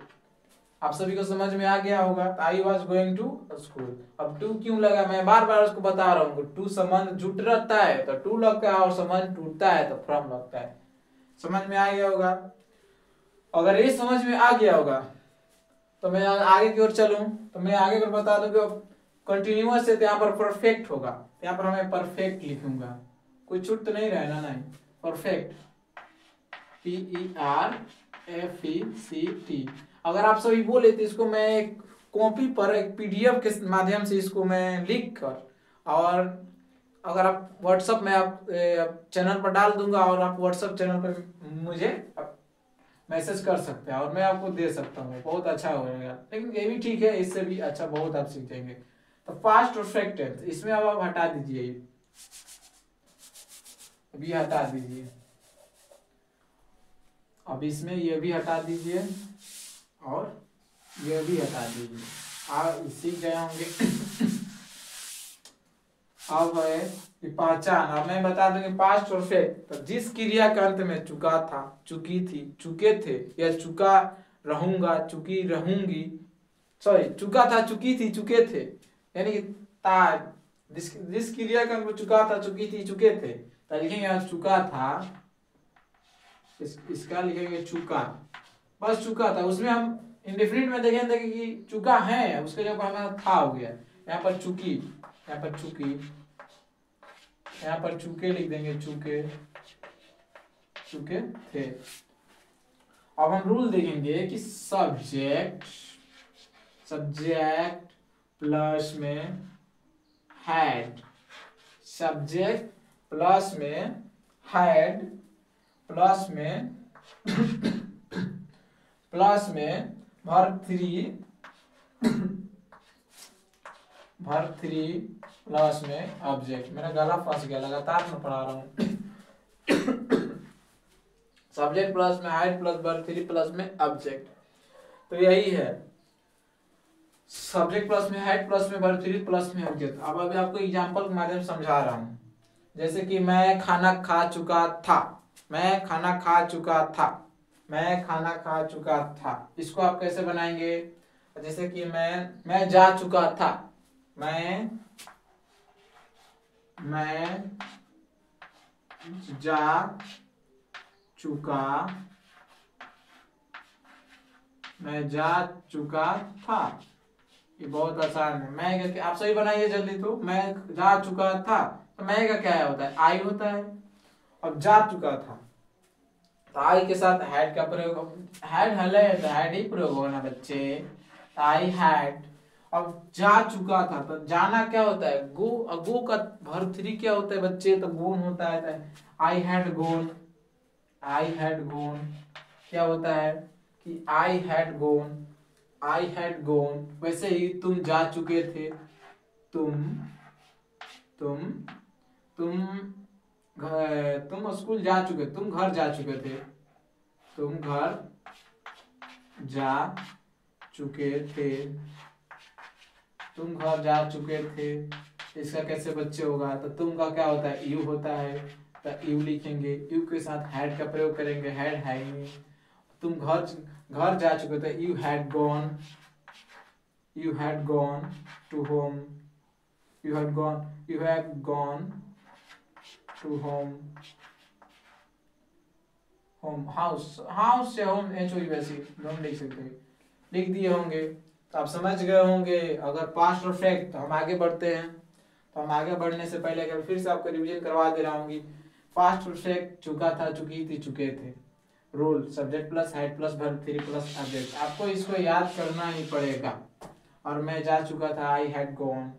आप सभी को समझ में आ गया होगा। I was going to a school। अब टू क्यों लगा, मैं बार बार उसको बता रहा हूँ। टू संबंध जुट रहता है तो टू लगता है, और संबंध टूटता है तो फ्रॉम लगता है। समझ में आ गया होगा। अगर ये समझ में आ गया होगा तो मैं आगे की ओर चलूं, तो मैं आगे कर बता दूं कि कंटिन्यूअस है तो यहाँ पर परफेक्ट होगा। यहाँ पर हमें परफेक्ट लिखूंगा, कोई छूट तो नहीं रहना, नहीं, परफेक्ट, PERFECT। अगर आप सभी बोले तो इसको मैं एक कॉपी पर, एक PDF के माध्यम से इसको मैं लिख कर, और अगर आप व्हाट्सएप में आप चैनल पर डाल दूंगा, और आप व्हाट्सएप चैनल पर मुझे मैसेज कर सकते हैं और मैं आपको दे सकता हूँ, बहुत अच्छा हो जाएगा। लेकिन ये भी ठीक है, इससे भी अच्छा बहुत आप सीखेंगे। तो पास्ट परफेक्ट टेंस, इसमें अब आप हटा दीजिए, अभी हटा दीजिए। अब इसमें ये भी हटा दीजिए और ये भी हटा दीजिए, आप सीख गए होंगे। अब है कि पहचान। अब मैं बता दूं कि पास्ट परफेक्ट तो जिस क्रिया के अंत में चुका था, चुकी थी, चुके थे, या चुका रहूंगा, चुकी रहूंगी, सॉरी चुका था, चुकी थी, चुके थे, यानी कि ता जिस क्रिया के अंत में चुका था, चुकी थी, चुके थे, तो लिखेंगे यहाँ चुका था, इसका लिखेंगे चुका, बस चुका था। उसमें हम इंडेफिनिट में देखेंगे कि चुका है, उसके जगह हमारा था हो गया। यहाँ पर चुकी, यहाँ पर चुकी, यहाँ पर चुके लिख देंगे, चुके, चुके थे। अब हम रूल देखेंगे कि सब्जेक्ट, सब्जेक्ट प्लस में हैड, सब्जेक्ट प्लस में हैड प्लस में प्लस में वर्ब थ्री प्लस में ऑब्जेक्ट। मेरा गला फंस गया, लगातार मैं पढ़ा रहा हूँ। सब्जेक्ट प्लस में height plus verb three plus में ऑब्जेक्ट, तो यही है सब्जेक्ट प्लस में हाइट प्लस में वर्ब थ्री प्लस में ऑब्जेक्ट। अब अभी आपको एग्जांपल के माध्यम से समझा रहा हूँ। जैसे कि मैं खाना खा चुका था, मैं खाना खा चुका था, मैं खाना खा चुका था, इसको आप कैसे बनाएंगे? जैसे कि मैं जा चुका था, मैं जा चुका, मैं जा चुका था। ये बहुत आसान है। मैं करके आप सही बनाइए जल्दी। तो मैं जा चुका था, तो मैं का क्या होता है? आई होता है। अब जा चुका था, तो आई के साथ हैड का प्रयोग, हैड हले तो हैड ही प्रयोग होगा ना बच्चे, आई हैड। अब जा चुका था, तो जाना क्या होता है? गो। गो का वर्ब थ्री क्या होता है बच्चे? तो गोन होता है। I had gone, I had gone क्या होता है कि I had gone, I had gone. वैसे ही तुम जा चुके थे, तुम स्कूल जा चुके, तुम घर जा चुके थे, तुम घर जा चुके थे, तुम घर जा चुके थे। इसका कैसे बच्चे होगा? तो तुम का क्या होता है? यू होता है, तो यू लिखेंगे, यू के साथ हैड का प्रयोग करेंगे, हैड है। तुम घर जा चुके थे, you had gone, you had gone to home, you have gone to home, house से home HOUSE दोनों लिख सकते हैं, लिख दिए होंगे। तो आप समझ गए होंगे। अगर पास्ट परफेक्ट, तो हम आगे बढ़ते हैं। तो हम आगे बढ़ने से पहले अगर फिर से आपको रिवीजन करवा दे रहा हूँ। पास्ट परफेक्ट चुका था, चुकी थी, चुके थे। Rule subject plus head plus verb three plus object. आपको इसको याद करना ही पड़ेगा। और मैं जा चुका था, आई हैड गॉन,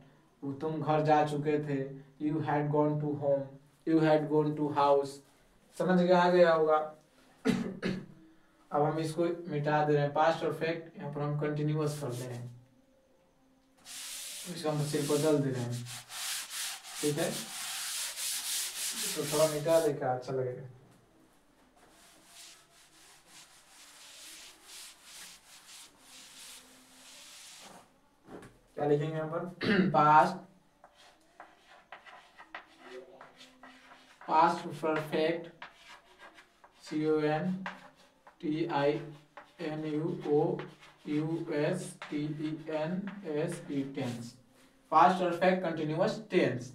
तुम घर जा चुके थे, you had gone to home, you had gone to house. समझ गए? आ गया होगा। अब हम इसको मिटा दे रहे हैं। पास्ट परफेक्ट यहाँ पर हम कंटिन्यूअस कर दे रहे हैं, इसको हम सिर्फ बदल दे रहे हैं। ठीक है, तो थोड़ा मिटा दे, क्या अच्छा लगेगा। क्या लिखेंगे यहाँ पर? Past perfect, CONTINUOUSTENSE tense, past perfect continuous tense.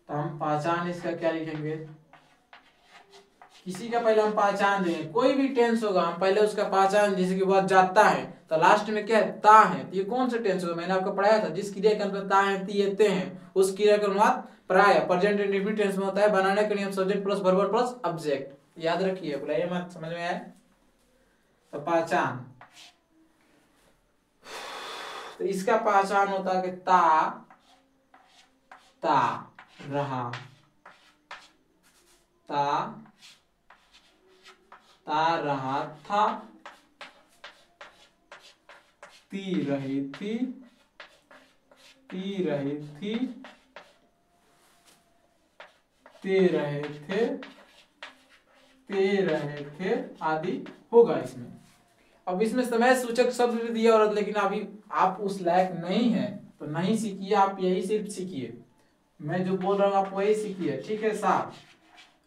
तो हम पहचान इसका क्या लिखेंगे? किसी का पहले हम पहचान देंगे। कोई भी टेंस होगा हम पहले उसका पहचान, जैसे कि वह जाता है तो लास्ट में क्या है? ता है। तो ये कौन सा टेंस होगा? मैंने आपको पढ़ाया था, जिस क्रिया के अंदर ता है, ती है, ते हैं, उस क्रिया का अनुवाद प्राय प्रेजेंट इंडेफिनिट टेंस में होता है। बनाने के नियम subject plus verb plus object. याद रखिए, बुलाइए मत। समझ में आए? तो पहचान, तो इसका पहचान होता है कि ता रहा, ता रहा था, ती रही थी, ते रहे थे, ते रहे थे आदि होगा इसमें। अब इसमें समय सूचक शब्द भी दिया और लेकिन अभी आप उस लायक नहीं है तो नहीं सीखिए, आप यही सिर्फ सीखिए, मैं जो बोल रहा हूँ आप वही सीखिए, ठीक है साहब।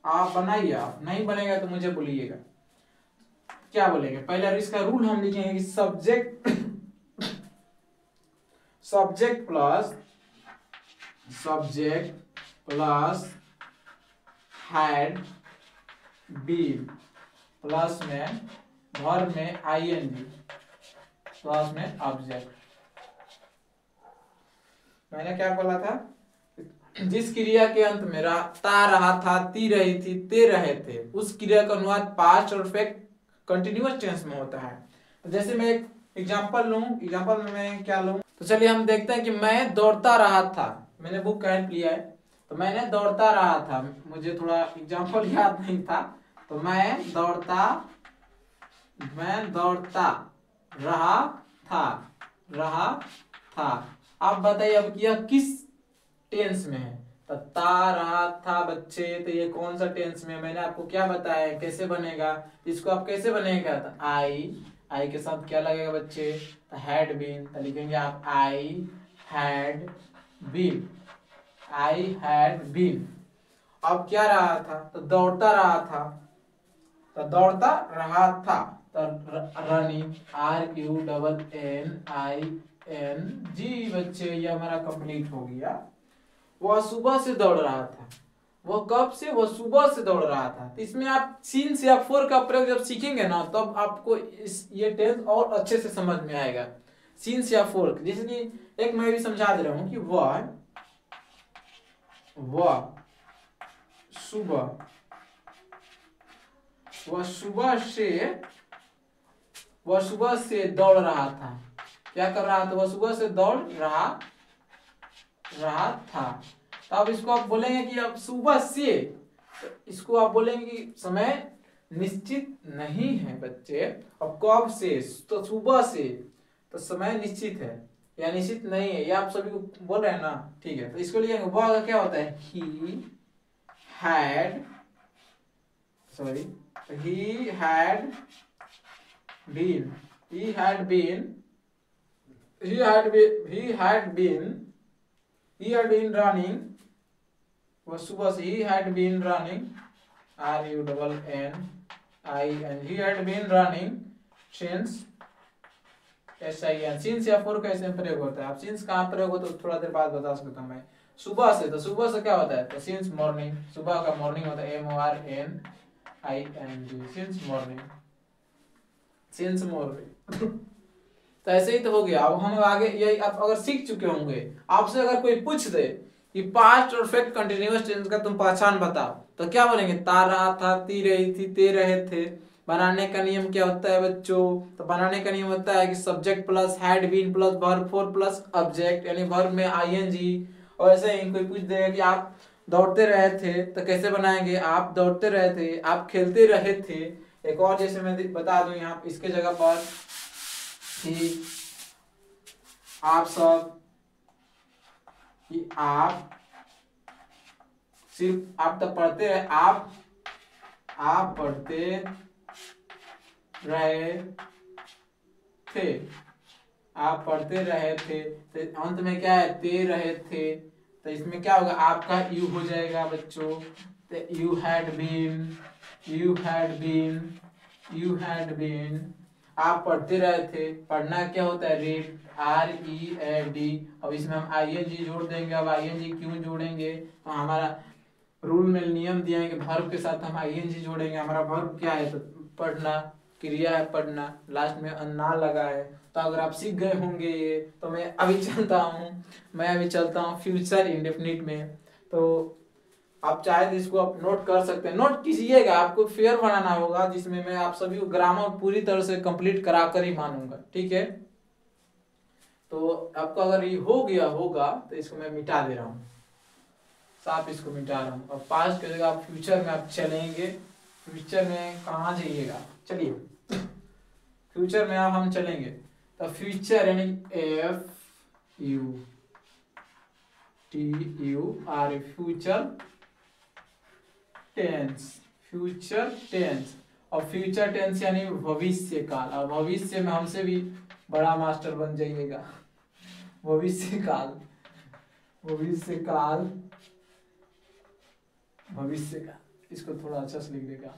आप बनाइए, आप नहीं बनेगा तो मुझे बोलिएगा। क्या बोलेंगे पहले इसका रूल हम लिखेंगे कि subject plus had been plus में वर्ब में आईएनजी प्लस में ऑब्जेक्ट। मैंने क्या बोला था, जिस क्रिया के अंत में ता रहा था, ती रही थी, ते रहे थे, उस क्रिया का अनुवाद पास्ट और परफेक्ट कंटिन्यूअस टेंस में होता है। तो जैसे मैं एक एग्जांपल लूं, एग्जांपल में मैं क्या लूं, तो चलिए हम देखते हैं कि मैं दौड़ता रहा था, मैंने बुक का हेल्प लिया है, तो मैंने दौड़ता रहा था, मुझे थोड़ा एग्जांपल याद नहीं था, तो मैं दौड़ता रहा था। आप बताइए अब यह किस टेंस में है, तो ता रहा था बच्चे, तो ये कौन सा टेंस में है, मैंने आपको क्या बताया है कैसे बनेगा, इसको आप कैसे बनेगा, तो आई के साथ क्या लगेगा बच्चे, तो हैड बीन, तो लिखेंगे आप आई हैड बीन। अब क्या रहा था, तो दौड़ता रहा था, तो दौड़ता रहा था, तो रनिंग RUNNING बच्चे, ये हमारा कंप्लीट हो गया। वह सुबह से दौड़ रहा था, वह कब से, वह सुबह से दौड़ रहा था। तो इसमें आप सिंस या फॉर का प्रयोग जब सीखेंगे ना तब आपको ये टेंस और अच्छे से समझ में आएगा। सिंस या फॉर, जैसे कि एक मैं भी समझा दे रहा हूं कि वह सुबह से दौड़ रहा था। क्या कर रहा था, वह सुबह से दौड़ रहा था। तो अब इसको आप बोलेंगे कि अब सुबह से, तो इसको आप बोलेंगे कि समय निश्चित नहीं है बच्चे। अब कब से, तो सुबह से, तो समय निश्चित है या निश्चित नहीं है, ये आप सभी को बोल रहे हैं ना, ठीक है। तो इसको लिखेंगे वह क्या होता है, ही हैड been running, वो सुबह से he had been running RUNNING, he had been running since SIN। Since या फॉर कैसे प्रयोग होता है, आप सिंस कहाँ प्रयोग होता है थोड़ा देर बाद बता सकता हूँ मैं। सुबह से, तो सुबह से क्या होता है, तो सिंस मॉर्निंग, सुबह का मॉर्निंग होता है MORNING, सिंस मॉर्निंग। तो ऐसे ही तो हो गया। अब हम आगे यही आप अगर सीख चुके होंगे, आपसे अगर कोई पूछ दे कि पास्ट और परफेक्ट कंटिन्यूअस टेंस का तुम पहचान बताओ, तो क्या बोलेंगे, ता रहा था, ती रही थी, ते रहे थे। बनाने का नियम क्या होता है बच्चों, तो बनाने का नियम होता है कि subject plus had been plus verb four plus object, यानी वर्ब में ING। और ऐसे ही कोई पूछ देगा कि आप दौड़ते रहे थे, तो कैसे बनाएंगे, आप दौड़ते रहे थे, आप खेलते रहे थे। एक और जैसे मैं बता दूं यहाँ इसके जगह पर कि आप सब, कि आप सिर्फ आप तो पढ़ते रहे, आप पढ़ते रहे थे, आप पढ़ते रहे थे, तो अंत में क्या है, ते रहे थे, तो इसमें क्या होगा, आपका यू हो जाएगा बच्चों। तो यू हैड बीन, आप पढ़ते रहे थे, पढ़ना क्या होता है, रीड READ। अब इसमें हम ING जोड़ देंगे। अब ING क्यों जोड़ेंगे, तो हमारा रूल में नियम दिया है कि वर्ब के साथ हम ING जोड़ेंगे। हमारा वर्ब क्या है, तो पढ़ना, क्रिया है पढ़ना, लास्ट में अन्ना लगा है। तो अगर आप सीख गए होंगे ये, तो मैं अभी चलता हूँ फ्यूचर इंडेफिनिट में। तो आप चाहे तो इसको आप नोट कर सकते हैं, नोट कीजिएगा, आपको फेयर बनाना होगा जिसमें मैं आप सभी को ग्रामर पूरी तरह से कंप्लीट करा कर ही मानूंगा, ठीक है। तो आपको अगर ये हो गया होगा तो इसको मैं मिटा दे रहा हूँ, साफ इसको मिटा रहा हूँ। और पास्ट की जगह आप फ्यूचर में आप चलेंगे। फ्यूचर में कहाँ जाइएगा, चलिए फ्यूचर में आप हम चलेंगे। तो फ्यूचर यानी FUTUR future tense, future tense. और फ्यूचर टेंस यानी भविष्य काल। और भविष्य में हमसे भी बड़ा मास्टर बन जाइएगा। भविष्य काल, भविष्य काल, भविष्य काल, इसको थोड़ा अच्छा से लिख देगा,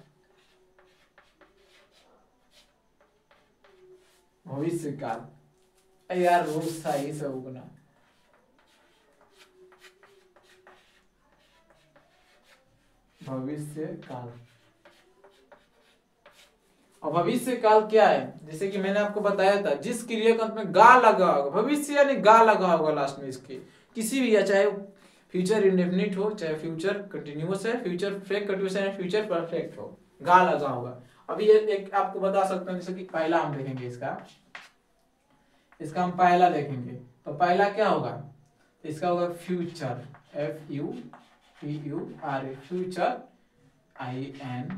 भविष्य काल। यार रोज सही से होगा। भविष्य काल। और भविष्य काल क्या है, जैसे कि मैंने आपको बताया था, जिस क्रिया का अंत में गा लगा होगा, भविष्य यानी गा लगा होगा लास्ट में इसके, किसी भी, या चाहे फ्यूचर इंडेफिनिट हो, चाहे फ्यूचर कंटिन्यूअस है, फ्यूचर परफेक्ट कंटिन्यूअस है, फ्यूचर परफेक्ट हो, गा लगा होगा। अभी ये एक आपको बता सकता हूँ, जैसे कि पहला हम देखेंगे इसका हम पहला देखेंगे, तो पहला क्या होगा, इसका होगा future, FUTURE, future, INDEFINIT,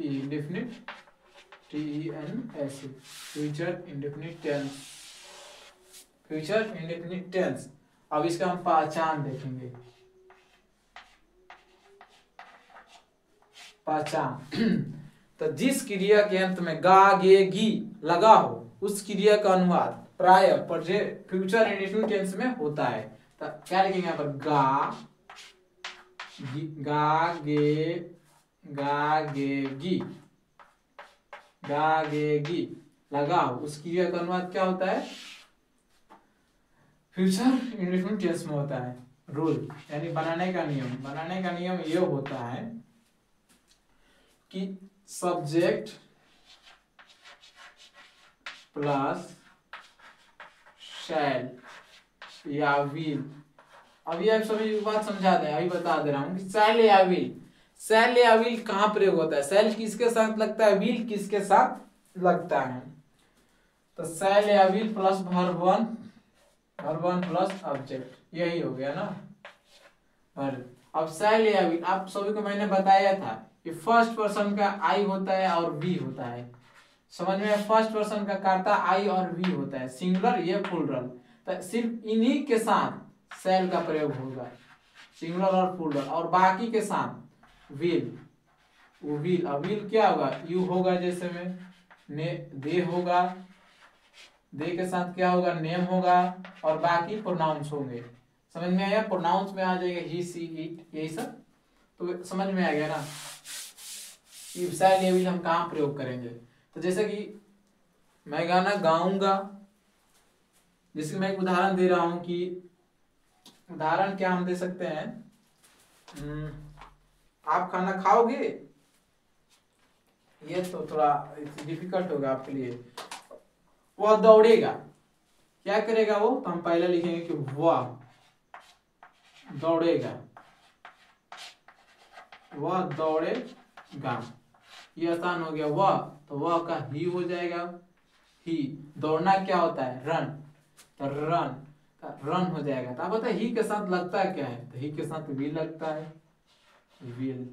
indefinite, TENS, future indefinite tense, future indefinite tense. अब इसका हम पहचान देखेंगे, पहचान। तो जिस क्रिया के अंत में गा गे गी लगा हो, उस क्रिया का अनुवाद प्राय फ्यूचर इंडेफिनिट टेंस में होता है। तो क्या लिखेंगे यहाँ पर, गा गे गी लगा हो, उस क्रिया का अनुवाद क्या होता है, फ्यूचर इंडेफिनिट टेंस में होता है। रूल यानी बनाने का नियम ये होता है कि सब्जेक्ट प्लस शैल या विल। अभी आप सभी बात समझा दें, अभी बता दे रहा हूं कि शैल या विल कहां प्रयोग होता है, शैल किसके साथ लगता है, विल किसके साथ लगता है। तो शैल या will plus verb one plus object, यही हो गया ना। अब शैल या विल, आप सभी को मैंने बताया था कि फर्स्ट पर्सन का आई होता है और वी होता है, समझ में, फर्स्ट पर्सन का कर्ता आई और वी होता है, सिंगुलर ये प्लूरल। तो सिर्फ इन्हीं के साथ शैल का प्रयोग होगा, सिंगुलर और प्लूरल, और बाकी के साथ विल, वो विल क्या होगा, यू होगा, जैसे में दे होगा, दे के साथ क्या होगा, नेम होगा, और बाकी प्रोनाउंस होंगे। समझ में आया, प्रोनाउंस में आ जाएगा ही सी इट, यही सब तो समझ में आ गया ना। शैल या विल हम कहाँ प्रयोग करेंगे, तो जैसे कि मैं गाना गाऊंगा, जैसे मैं एक उदाहरण दे रहा हूं कि उदाहरण क्या हम दे सकते हैं, आप खाना खाओगे, ये तो थोड़ा डिफिकल्ट होगा आपके लिए। वह दौड़ेगा, क्या करेगा वो, तो हम पहले लिखेंगे कि वह दौड़ेगा, वह दौड़ेगा, ये आसान हो गया। वह, तो वह का ही हो जाएगा, ही, दौड़ना क्या होता है, रन, तो रन हो जाएगा। तो आप बताए ही के साथ लगता है क्या है, तो ही के साथ विल लगता है, विल,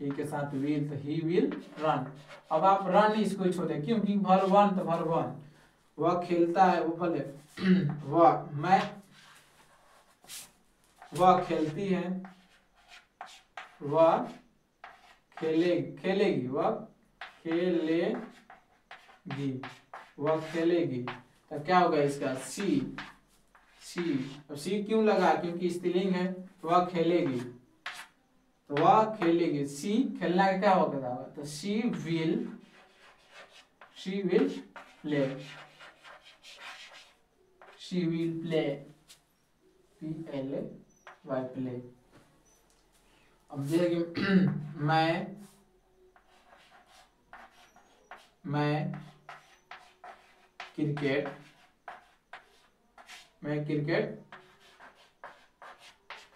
ही के साथ विल, तो ही विल रन। अब आप रन इसको छोड़े, क्योंकि भर वन, वह खेलता है, वो भले वह खेलती है, वह खेलेगी, वह खेलेगी, तो क्या होगा इसका, सी। अब सी क्यों लगा, क्योंकि स्त्रीलिंग है, वह खेलेगी, तो वह खेलेगी, सी खेलना का क्या होगा, तो she will play, PLAY, play. अब देखिए मैं क्रिकेट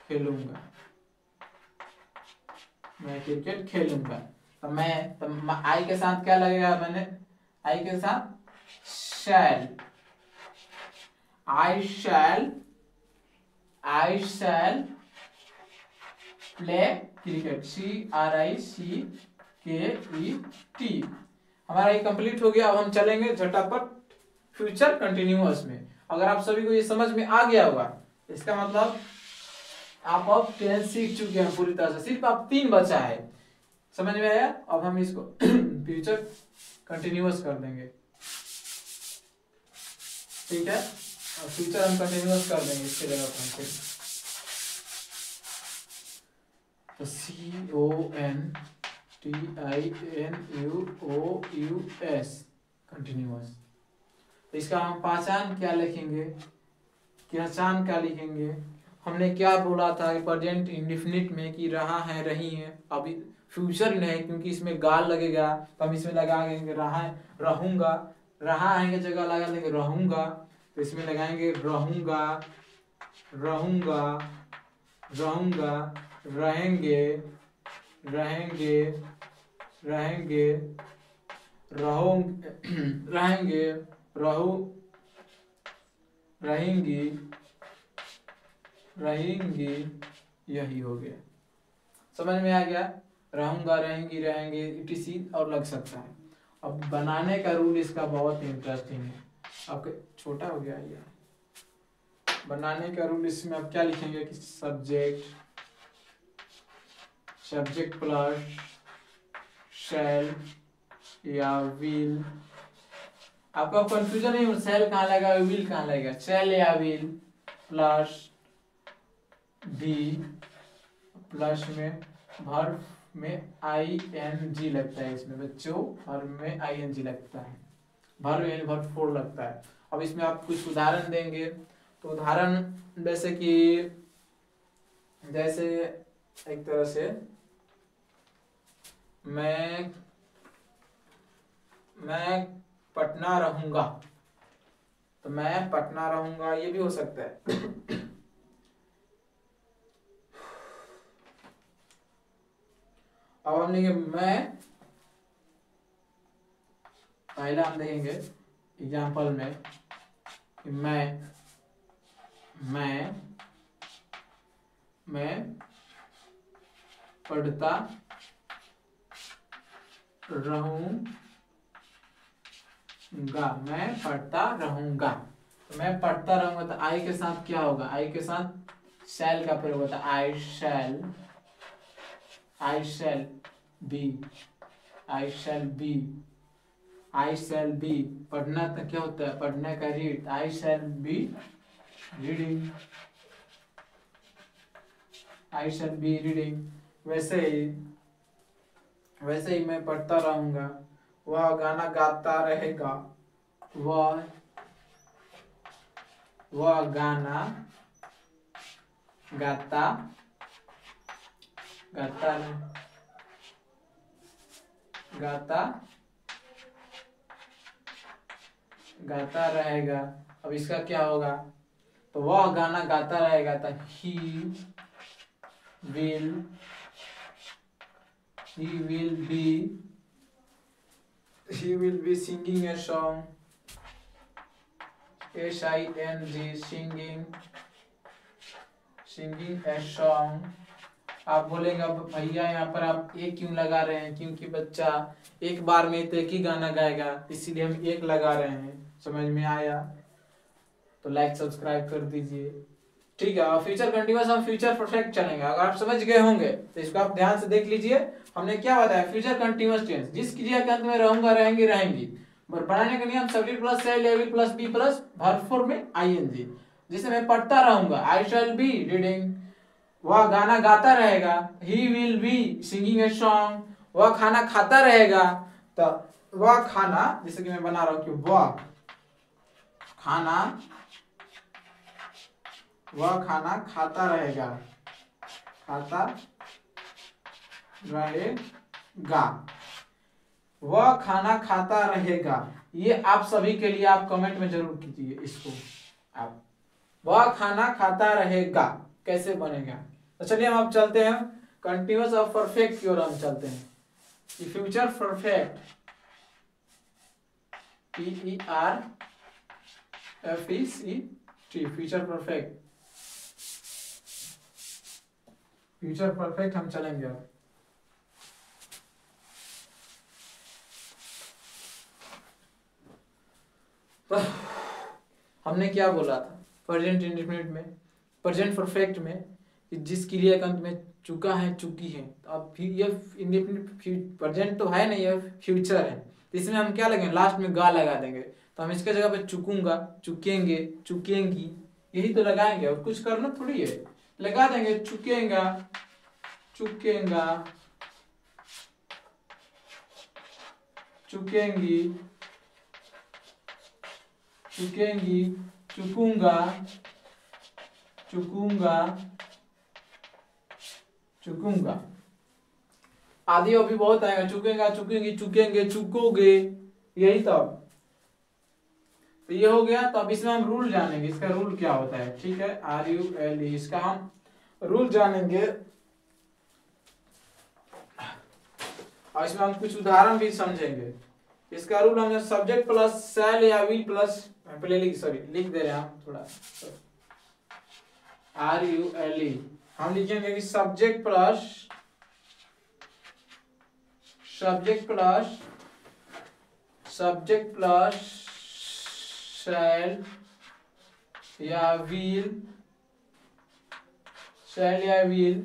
खेलूंगा, तो आई के साथ क्या लगेगा, मैंने आई के साथ शैल, आई शैल प्ले क्रिकेट, CRICKET। हमारा ये कंप्लीट हो गया। अब हम चलेंगे झटापट फ्यूचर कंटिन्यूअस में। अगर आप सभी को ये समझ में आ गया होगा, इसका मतलब आप अब टेंस सीख चुके हैं पूरी तरह से, सिर्फ आप 3 बचा है। समझ में आया? अब हम इसको फ्यूचर कंटिन्यूअस कर देंगे, ठीक है? और फ्यूचर हम कंटिन्यूअस कर देंगे इसके जगह पर फिर तो CONTINUOUS कंटिन्यूअस। तो इसका हम पहचान क्या लिखेंगे, पहचान क्या लिखेंगे? हमने क्या बोला था कि प्रेजेंट इंडेफिनिट में कि रहा है, रही है। अभी फ्यूचर नहीं, क्योंकि इसमें गाल लगेगा तो हम इसमें लगाएंगे रहा है, रहूंगा। रहा है की जगह लगा लेंगे रहूंगा, तो इसमें लगाएंगे रहूंगा, रहूंगा, रहूंगा, रहेंगे, रहेंगे, रहेंगे, रहोंगे, रहेंगे, रहू, रहेंगी, रहेंगी, यही हो गया। समझ में आ गया? रहूंगा, रहेंगी, रहेंगे, इटीसी और लग सकता है। अब बनाने का रूल इसका बहुत इंटरेस्टिंग है। अब छोटा हो गया ये। बनाने का रूल इसमें आप क्या लिखेंगे कि सब्जेक्ट, सब्जेक्ट प्लस शैल या विल। आपका कंफ्यूजन नहीं हो, शैल कहाँ लगेगा, विल कहाँ लगेगा? शैल या विल प्लस बी, प्लस में वर्ब में ING लगता है इसमें बच्चों, वर्ब में ING लगता है, वर्ब यानी वर्ब 4 लगता है। अब इसमें आप कुछ उदाहरण देंगे, तो उदाहरण जैसे कि जैसे एक तरह से मैं पटना रहूंगा, तो मैं पटना रहूंगा, ये भी हो सकता है। अब हम लेंगे मैं, पहला हम देखेंगे एग्जाम्पल में कि मैं पढ़ता रहूंगा, मैं पढ़ता रहूंगा। तो मैं पढ़ता रहूंगा तो आई के साथ क्या होगा? आई के साथ शैल का प्रयोग होता है, I shall be, I shall be, I shall be. पढ़ना तो क्या होता है? पढ़ने का read, I shall be reading, I shall be reading. वैसे ही मैं पढ़ता रहूंगा, वह गाना गाता रहेगा, वह गाना गाता रहेगा। अब इसका क्या होगा? तो वह गाना गाता रहेगा, तो he will be singing a song, SING, singing a song। आप बोलेंगे अब भैया यहाँ पर आप एक क्यों लगा रहे हैं? क्योंकि बच्चा एक बार में तो एक ही गाना गाएगा, इसीलिए हम एक लगा रहे हैं। समझ में आया? तो लाइक सब्सक्राइब कर दीजिए, ठीक है। और फ्यूचर कंटीन्यूअस हम फ्यूचर परफेक्ट चलेंगे। अगर आप समझ गए होंगे तो इसको आप ध्यान से देख लीजिए। हमने क्या बताया? फ्यूचर कंटीन्यूअस टेंस, जिस क्रिया के अंत में रहूंगा, रहेंगे, रहेंगी। बनाने का नियम सब्जेक्ट प्लस शैल या will plus be plus verb 4 में ING। जैसे मैं पढ़ता रहूंगा, आई शैल बी रीडिंग, वह गाना गाता रहेगा, he will be singing a song, वह खाना खाता रहेगा, तो वह खाना, जैसे कि मैं बना रहा हूं कि वह खाना खाता रहेगा, वह खाना खाता रहेगा। ये आप सभी के लिए आप कमेंट में जरूर कीजिए इसको। आप वह खाना खाता रहेगा कैसे बनेगा? तो चलिए हम अब चलते हैं कंटीन्यूअस और परफेक्ट की ओर हम चलते हैं। Future perfect, PERFECT, future perfect, future perfect हम चलेंगे अब। हमने क्या बोला था प्रेजेंट इंडेफिनिट में, प्रेजेंट परफेक्ट में कि जिस क्रिया के अंत में चुका है, चुकी है। तो अब ये इंडेफिनिट प्रेजेंट तो है नहीं, ये फ्यूचर है, तो इसमें हम क्या लगेंगे, लास्ट में गा लगा देंगे। तो हम इसके जगह पे चुकूंगा, चुकेंगे, चुकेंगी, यही तो लगाएंगे, और कुछ करना थोड़ी है, लगा देंगे चुकेगा, चुकेगा, चुकेंगी, चुकेंगी, चुकूंगा, चुकूंगा, चुकूंगा आदि अभी बहुत आएगा, चुकेगा, चुकेंगी, चुकेंगे, चुकोगे, यही तो ये हो गया। तो अब इसमें हम रूल जानेंगे, इसका रूल क्या होता है, ठीक है, RULE, इसका हम रूल जानेंगे, और इसमें हम कुछ उदाहरण भी समझेंगे। इसका रूल हम सब्जेक्ट प्लस शैल या विल प्लस, पहले लिख दे रहे हैं हम थोड़ा, RULE हम लिखेंगे कि सब्जेक्ट प्लस शैल या will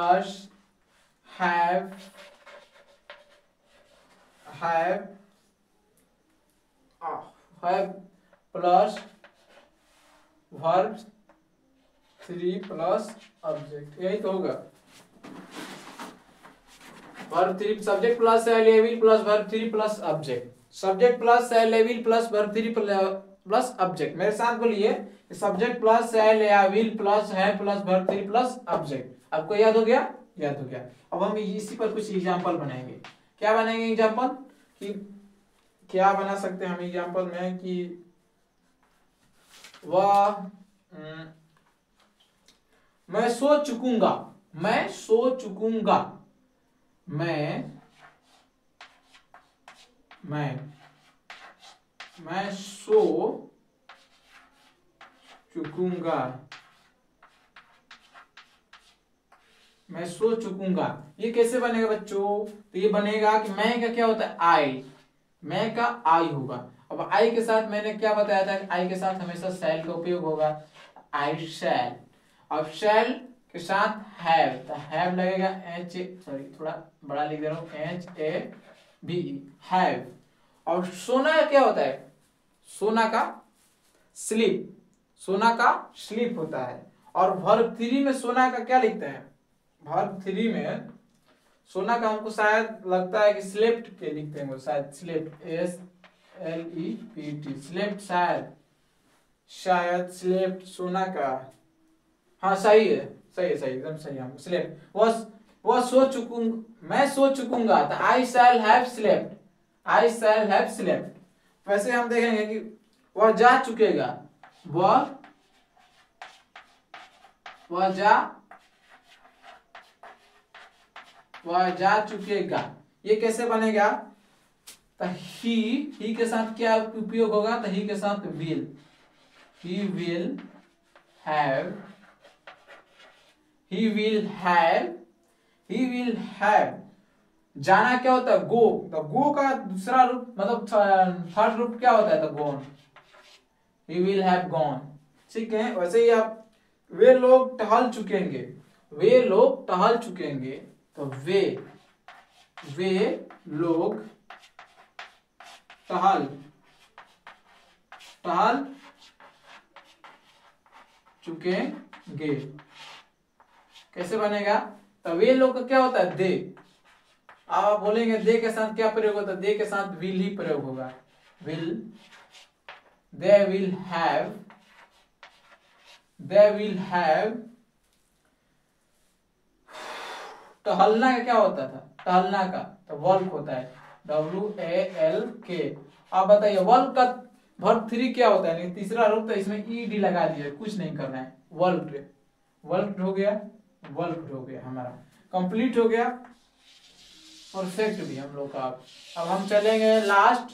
plus have plus verb 3 plus object, यही तो होगा। वर्ब 3 सब्जेक्ट प्लस शैल या will plus verb 3 plus object, subject plus shall या will plus verb 3 plus object. मेरे साथ बोलिए, सब्जेक्ट प्लस शैल या will plus have plus verb 3 plus object. आपको याद हो गया? याद हो गया। अब हम इसी पर कुछ एग्जांपल बनाएंगे। क्या बनाएंगे एग्जांपल? कि क्या बना सकते हैं हम एग्जांपल में कि वह मैं सो चुकूंगा, मैं सो चुकूंगा, मैं सो चुकूंगा, मैं सो चुकूंगा। ये कैसे बनेगा बच्चों? तो ये बनेगा कि मैं का क्या होता है, आई, मैं का आई होगा। अब आई के साथ मैंने क्या बताया था, आई के साथ हमेशा शैल का उपयोग होगा, आई शैल। अब शैल के साथ हैव, तो हैव लगेगा थोड़ा बड़ा लिख दे रहा हूं, HAVE, हैव। और सोना का क्या होता है, सोना का स्लीप, सोना का स्लीप होता है। और वर्ब 3 में सोना का क्या लिखते हैं, वर्ब 3 में सोना का हमको शायद लगता है कि स्लेप्ट के लिखते हैं, वो शायद स्लेप्ट, SLEPT, स्लेप्ट, शायद स्लेप्ट सोना का, हाँ सही है, सही एकदम सही। हम स्लेप्ट, वह सो चुकूंगा, मैं सो चुकूंगा, तो I shall have slept, I shall have slept. वैसे हम देखेंगे कि वह जा चुकेगा, वह जा चुकेगा, ये कैसे बनेगा? तो ही के साथ क्या उपयोग होगा, तो ही के साथ विल, ही विल हैव, जाना क्या होता है, गो, तो गो का दूसरा रूप मतलब थर्ड रूप क्या होता है, तो gone, he will have gone. ठीक है, वैसे ही आप वे लोग टहल चुकेंगे, वे लोग टहल चुकेंगे, तो वे लोग टहल चुकेंगे, कैसे बनेगा? तो वे लोग का क्या होता है, दे। आप बोलेंगे दे के साथ क्या प्रयोग होता है, दे के साथ विल ही प्रयोग होगा, विल, दे विल हैव। टहलना का क्या होता था, टहलना का तो वर्क होता है, WALK। आप बताइए वर्क का वर्ब 3 क्या होता है, तीसरा रूप, तो इसमें ED लगा दिया, कुछ नहीं करना है, वर्क हो गया, हमारा कंप्लीट हो गया, परफेक्ट भी हम लोग का। अब हम चलेंगे लास्ट,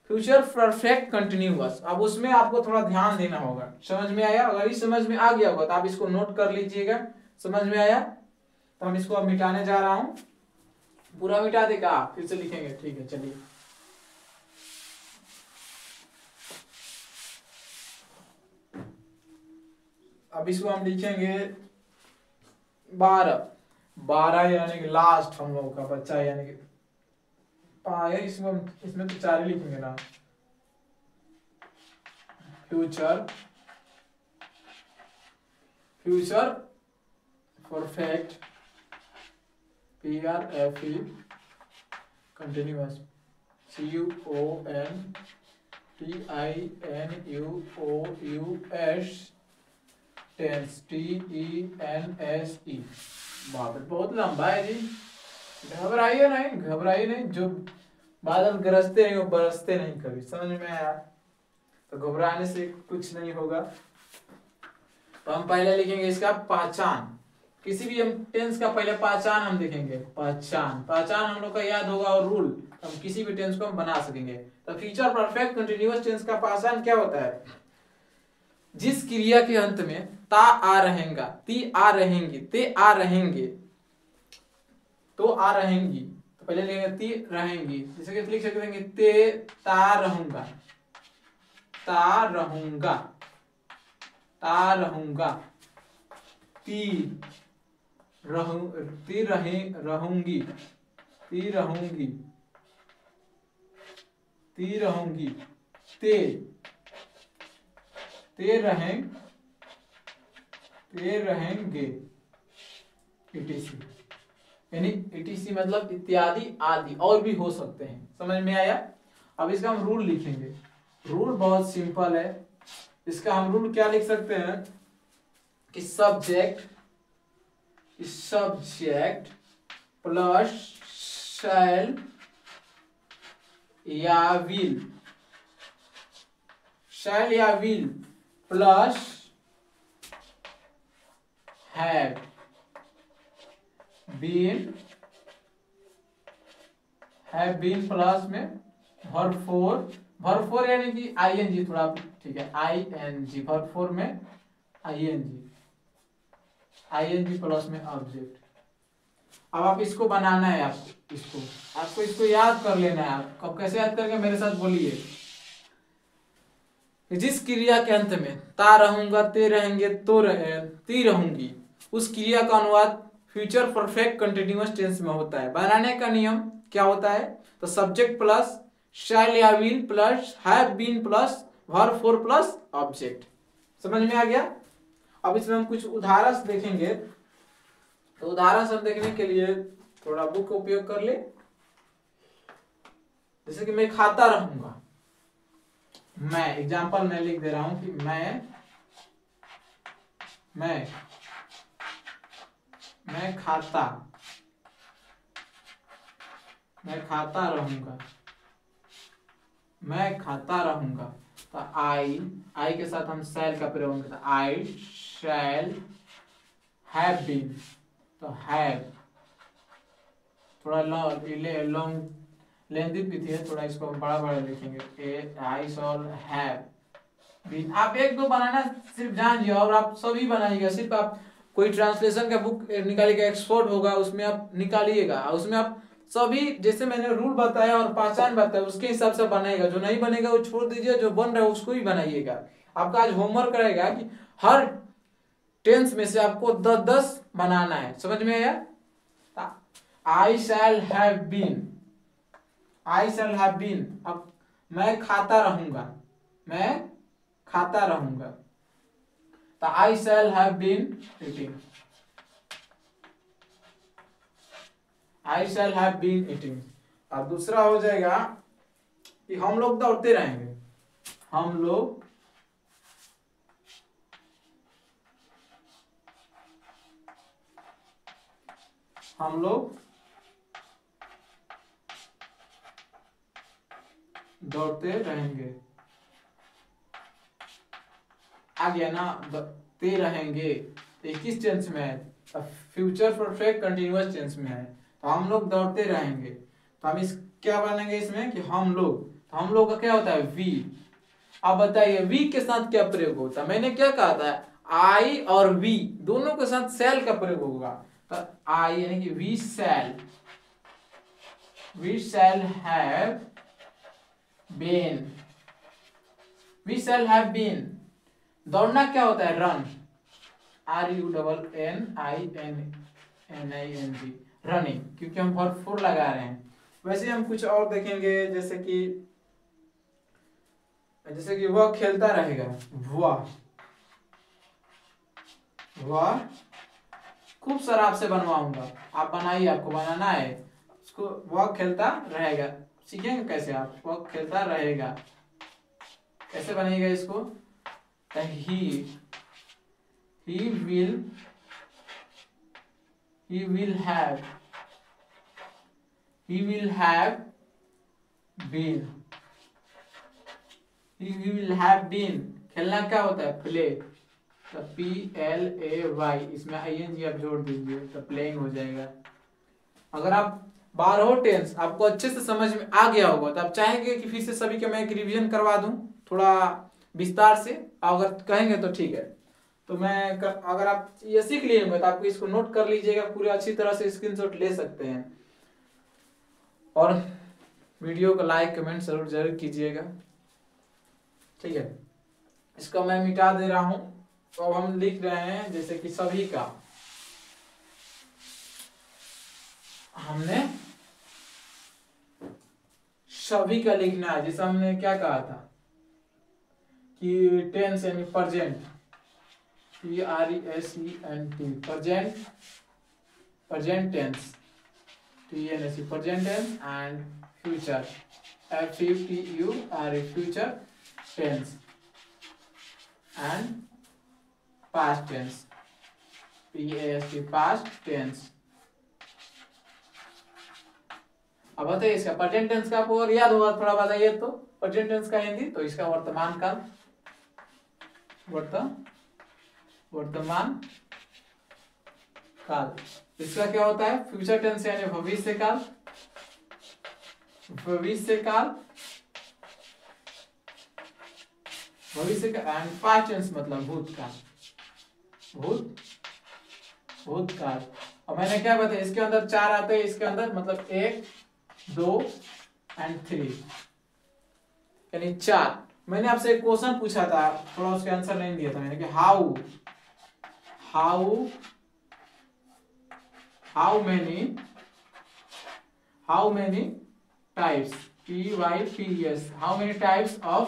फ्यूचर परफेक्ट कंटिन्यूअस। अब उसमें आपको थोड़ा ध्यान देना होगा। समझ में आया? अगर इस समझ में आ गया होगा तो आप इसको नोट कर लीजिएगा। समझ में आया? तो हम इसको अब मिटाने जा रहा हूं, पूरा मिटा देगा, फिर से लिखेंगे, ठीक है, चलिए। अब इसको हम लिखेंगे 12 12 यानी कि लास्ट हम लोग का बच्चा, यानी कि पाया। इसमें तो 4 ही लिखेंगे ना। Future perfect PRFE continuous CONTINUOUS tense TENSE। बाप रे बहुत लंबा है जी। घबराइए नहीं, जो बादल गरजते नहीं वो बरसते नहीं कभी, समझ में आया? तो घबराने से कुछ नहीं होगा। तो हम पहले लिखेंगे इसका पहचान। किसी भी हम टेंस का पहले पहचान हम देखेंगे। पहचान हम लोग का याद होगा, और रूल हम किसी भी टेंस को हम बना सकेंगे। तो फ्यूचर परफेक्ट कंटिन्यूअस टेंस का पहचान क्या होता है? जिस क्रिया के अंत में ता आ रहेगा, ती आ रहेंगी, ते आ रहेंगे, तो आ रहेंगी, तो पहले लिखेंगे ती रहेंगी। जैसे कि लिख सकते हैं ते ता रहूंगा, ता रहूंगा, ता रहूंगा, ती रहूंगी, ती रहूंगी, ती रहूंगी, ते रहेंगे, इटीसी। यानी इटीसी मतलब इत्यादि आदि, और भी हो सकते हैं। समझ में आया? अब इसका हम रूल लिखेंगे। रूल बहुत सिंपल है। इसका हम रूल क्या लिख सकते हैं कि सब्जेक्ट प्लस शैल या विल, शैल या will plus have been plus में भरफोर यानी कि आईएनजी, थोड़ा ठीक है, आईएनजी भरफोर में आईएनजी प्लस में ऑब्जेक्ट। अब आप इसको बनाना है, आपको इसको याद कर लेना है। आप कब कैसे याद करके मेरे साथ बोलिए। जिस क्रिया के अंत में ता रहूंगा, ते रहेंगे, ती रहूंगी, उस क्रिया का अनुवाद फ्यूचर परफेक्ट कंटिन्यूअस टेंस में होता है। बनाने का नियम क्या होता है? तो सब्जेक्ट प्लस शैल या will plus have been plus verb four plus object. समझ में आ गया? अब इसमें हम कुछ उदाहरण देखेंगे। तो उदाहरण सब देखने के लिए थोड़ा बुक का उपयोग कर ले। जैसे कि मैं खाता रहूंगा, मैं एग्जाम्पल मैं लिख दे रहा हूं कि मैं खाता रहूंगा। तो आई के साथ हम शैल का प्रयोग करते हैं। आई शैल हैव बीन, तो हैव थोड़ा लॉन्ग लेंथी भी थी, थोड़ा इसको हम बड़ा लिखेंगे। आई शैल हैव बीन। आप एक दो बनाना सिर्फ जानिए और आप सभी बनाइएगा। सिर्फ आप कोई ट्रांसलेशन का बुक निकालिएगा, एक्सपोर्ट होगा उसमें आप निकालिएगा, उसमें आप सभी जैसे मैंने रूल बताया और पहचान बताया उसके हिसाब से बनाएगा। जो नहीं बनेगा वो छोड़ दीजिए, जो बन रहा है उसको ही बनाइएगा। आपका आज होमवर्क रहेगा कि हर टेंस में से आपको 10-10 बनाना है। समझ में आया? I shall have been, I shall have been. अब मैं खाता रहूंगा, तो I shall have been eating, I shall have been eating. और दूसरा हो जाएगा कि हम लोग दौड़ते रहेंगे, हम लोग दौड़ते रहेंगे। आ गया ना? ते रहेंगे किस टेंस में है? फ्यूचर परफेक्ट कंटिन्यूअस टेंस में है। तो हम लोग दौड़ते रहेंगे, तो हम इस क्या बनेंगे इसमें कि हम लोग। तो हम लोग का क्या होता है? वी। अब बताइए वी के साथ क्या प्रयोग होता है? मैंने क्या कहा था? आई और वी दोनों के साथ शैल का प्रयोग होगा। तो आई यानी कि वी शैल हैव बीन। दौड़ना क्या होता है? रन। RUNNING, रनिंग, क्योंकि हम वर्ब फोर लगा रहे हैं। वैसे हम कुछ और देखेंगे, जैसे कि वह खेलता रहेगा, वह खूब सारा आपसे बनवाऊंगा, आप बनाइए, आपको बनाना है उसको। वह खेलता रहेगा, सीखेंगे कैसे आप, वह खेलता रहेगा कैसे बनेगा इसको, he will have been, खेलना क्या होता है, प्ले, तो PLAY, इसमें ING आप जोड़ दीजिए तो प्लेइंग हो जाएगा। अगर आप 12 टेंस आपको अच्छे से समझ में आ गया होगा तो आप चाहेंगे कि फिर से सभी के मैं एक रिवीजन करवा दूं थोड़ा विस्तार से, अगर कहेंगे तो ठीक है। तो अगर आप ये सीख लिए होंगे तो आपको इसको नोट कर लीजिएगा, पूरे अच्छी तरह से स्क्रीनशॉट ले सकते हैं, और वीडियो को लाइक कमेंट जरूर कीजिएगा, ठीक है। इसको मैं मिटा दे रहा हूं। तो अब हम लिख रहे हैं, जैसे कि सभी का, हमने सभी का लिखना है। जैसे हमने क्या कहा था कि टेंस यानी present, PRESENT, present tense, TNS, present tense, and future, FUTURE, future tense, and past tense, PAST, past tense. अब बताइए इसका प्रेजेंट टेंस का आपको और याद होगा, थोड़ा बताइए तो, प्रेजेंट टेंस का हिंदी, तो इसका वर्तमान काल, वर्तमान काल। इसका क्या होता है, फ्यूचर टेंस यानी भविष्य काल, एंड पास्ट टेंस मतलब भूतकाल, भूतकाल। और मैंने क्या बताया, इसके अंदर 4 आते हैं, इसके अंदर मतलब 1, 2 एंड 3, यानी 4। मैंने आपसे एक क्वेश्चन पूछा था, थोड़ा उसके आंसर नहीं दिया था मैंने, कि how many types, TYPES, how many types of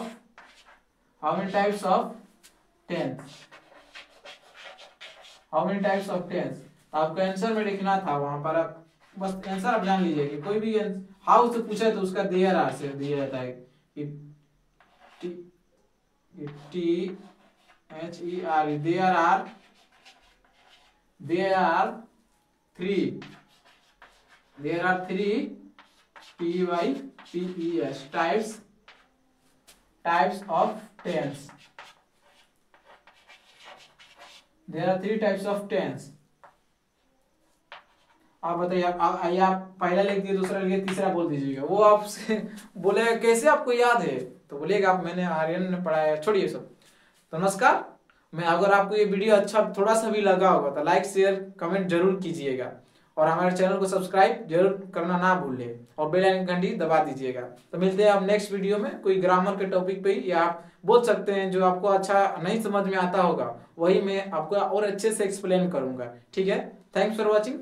tense, आपको आंसर में लिखना था वहां पर। आप बस आंसर आप जान लीजिए कि कोई भी हाउ से पूछा तो उसका देयर आर से दिया जाता है कि THERE, there are 3 TYPES types of tense, there are 3 types of tense। आप बताइए, आप पहला लिख दिए, दूसरा लिख दिए, तीसरा बोल दीजिएगा, वो आपसे बोलेगा कैसे आपको याद है, तो बोलिएगा आप मैंने आर्यन ने पढ़ाया, छोड़िए सब। तो नमस्कार, मैं अगर आपको ये वीडियो अच्छा थोड़ा सा भी लगा होगा तो लाइक शेयर कमेंट जरूर कीजिएगा, और हमारे चैनल को सब्सक्राइब जरूर करना ना भूलें, और बेल आइकन घंटी दबा दीजिएगा। तो मिलते हैं आप नेक्स्ट वीडियो में कोई ग्रामर के टॉपिक पे, या आप बोल सकते हैं जो आपको अच्छा नहीं समझ में आता होगा वही मैं आपको और अच्छे से एक्सप्लेन करूंगा, ठीक है। Thanks for watching.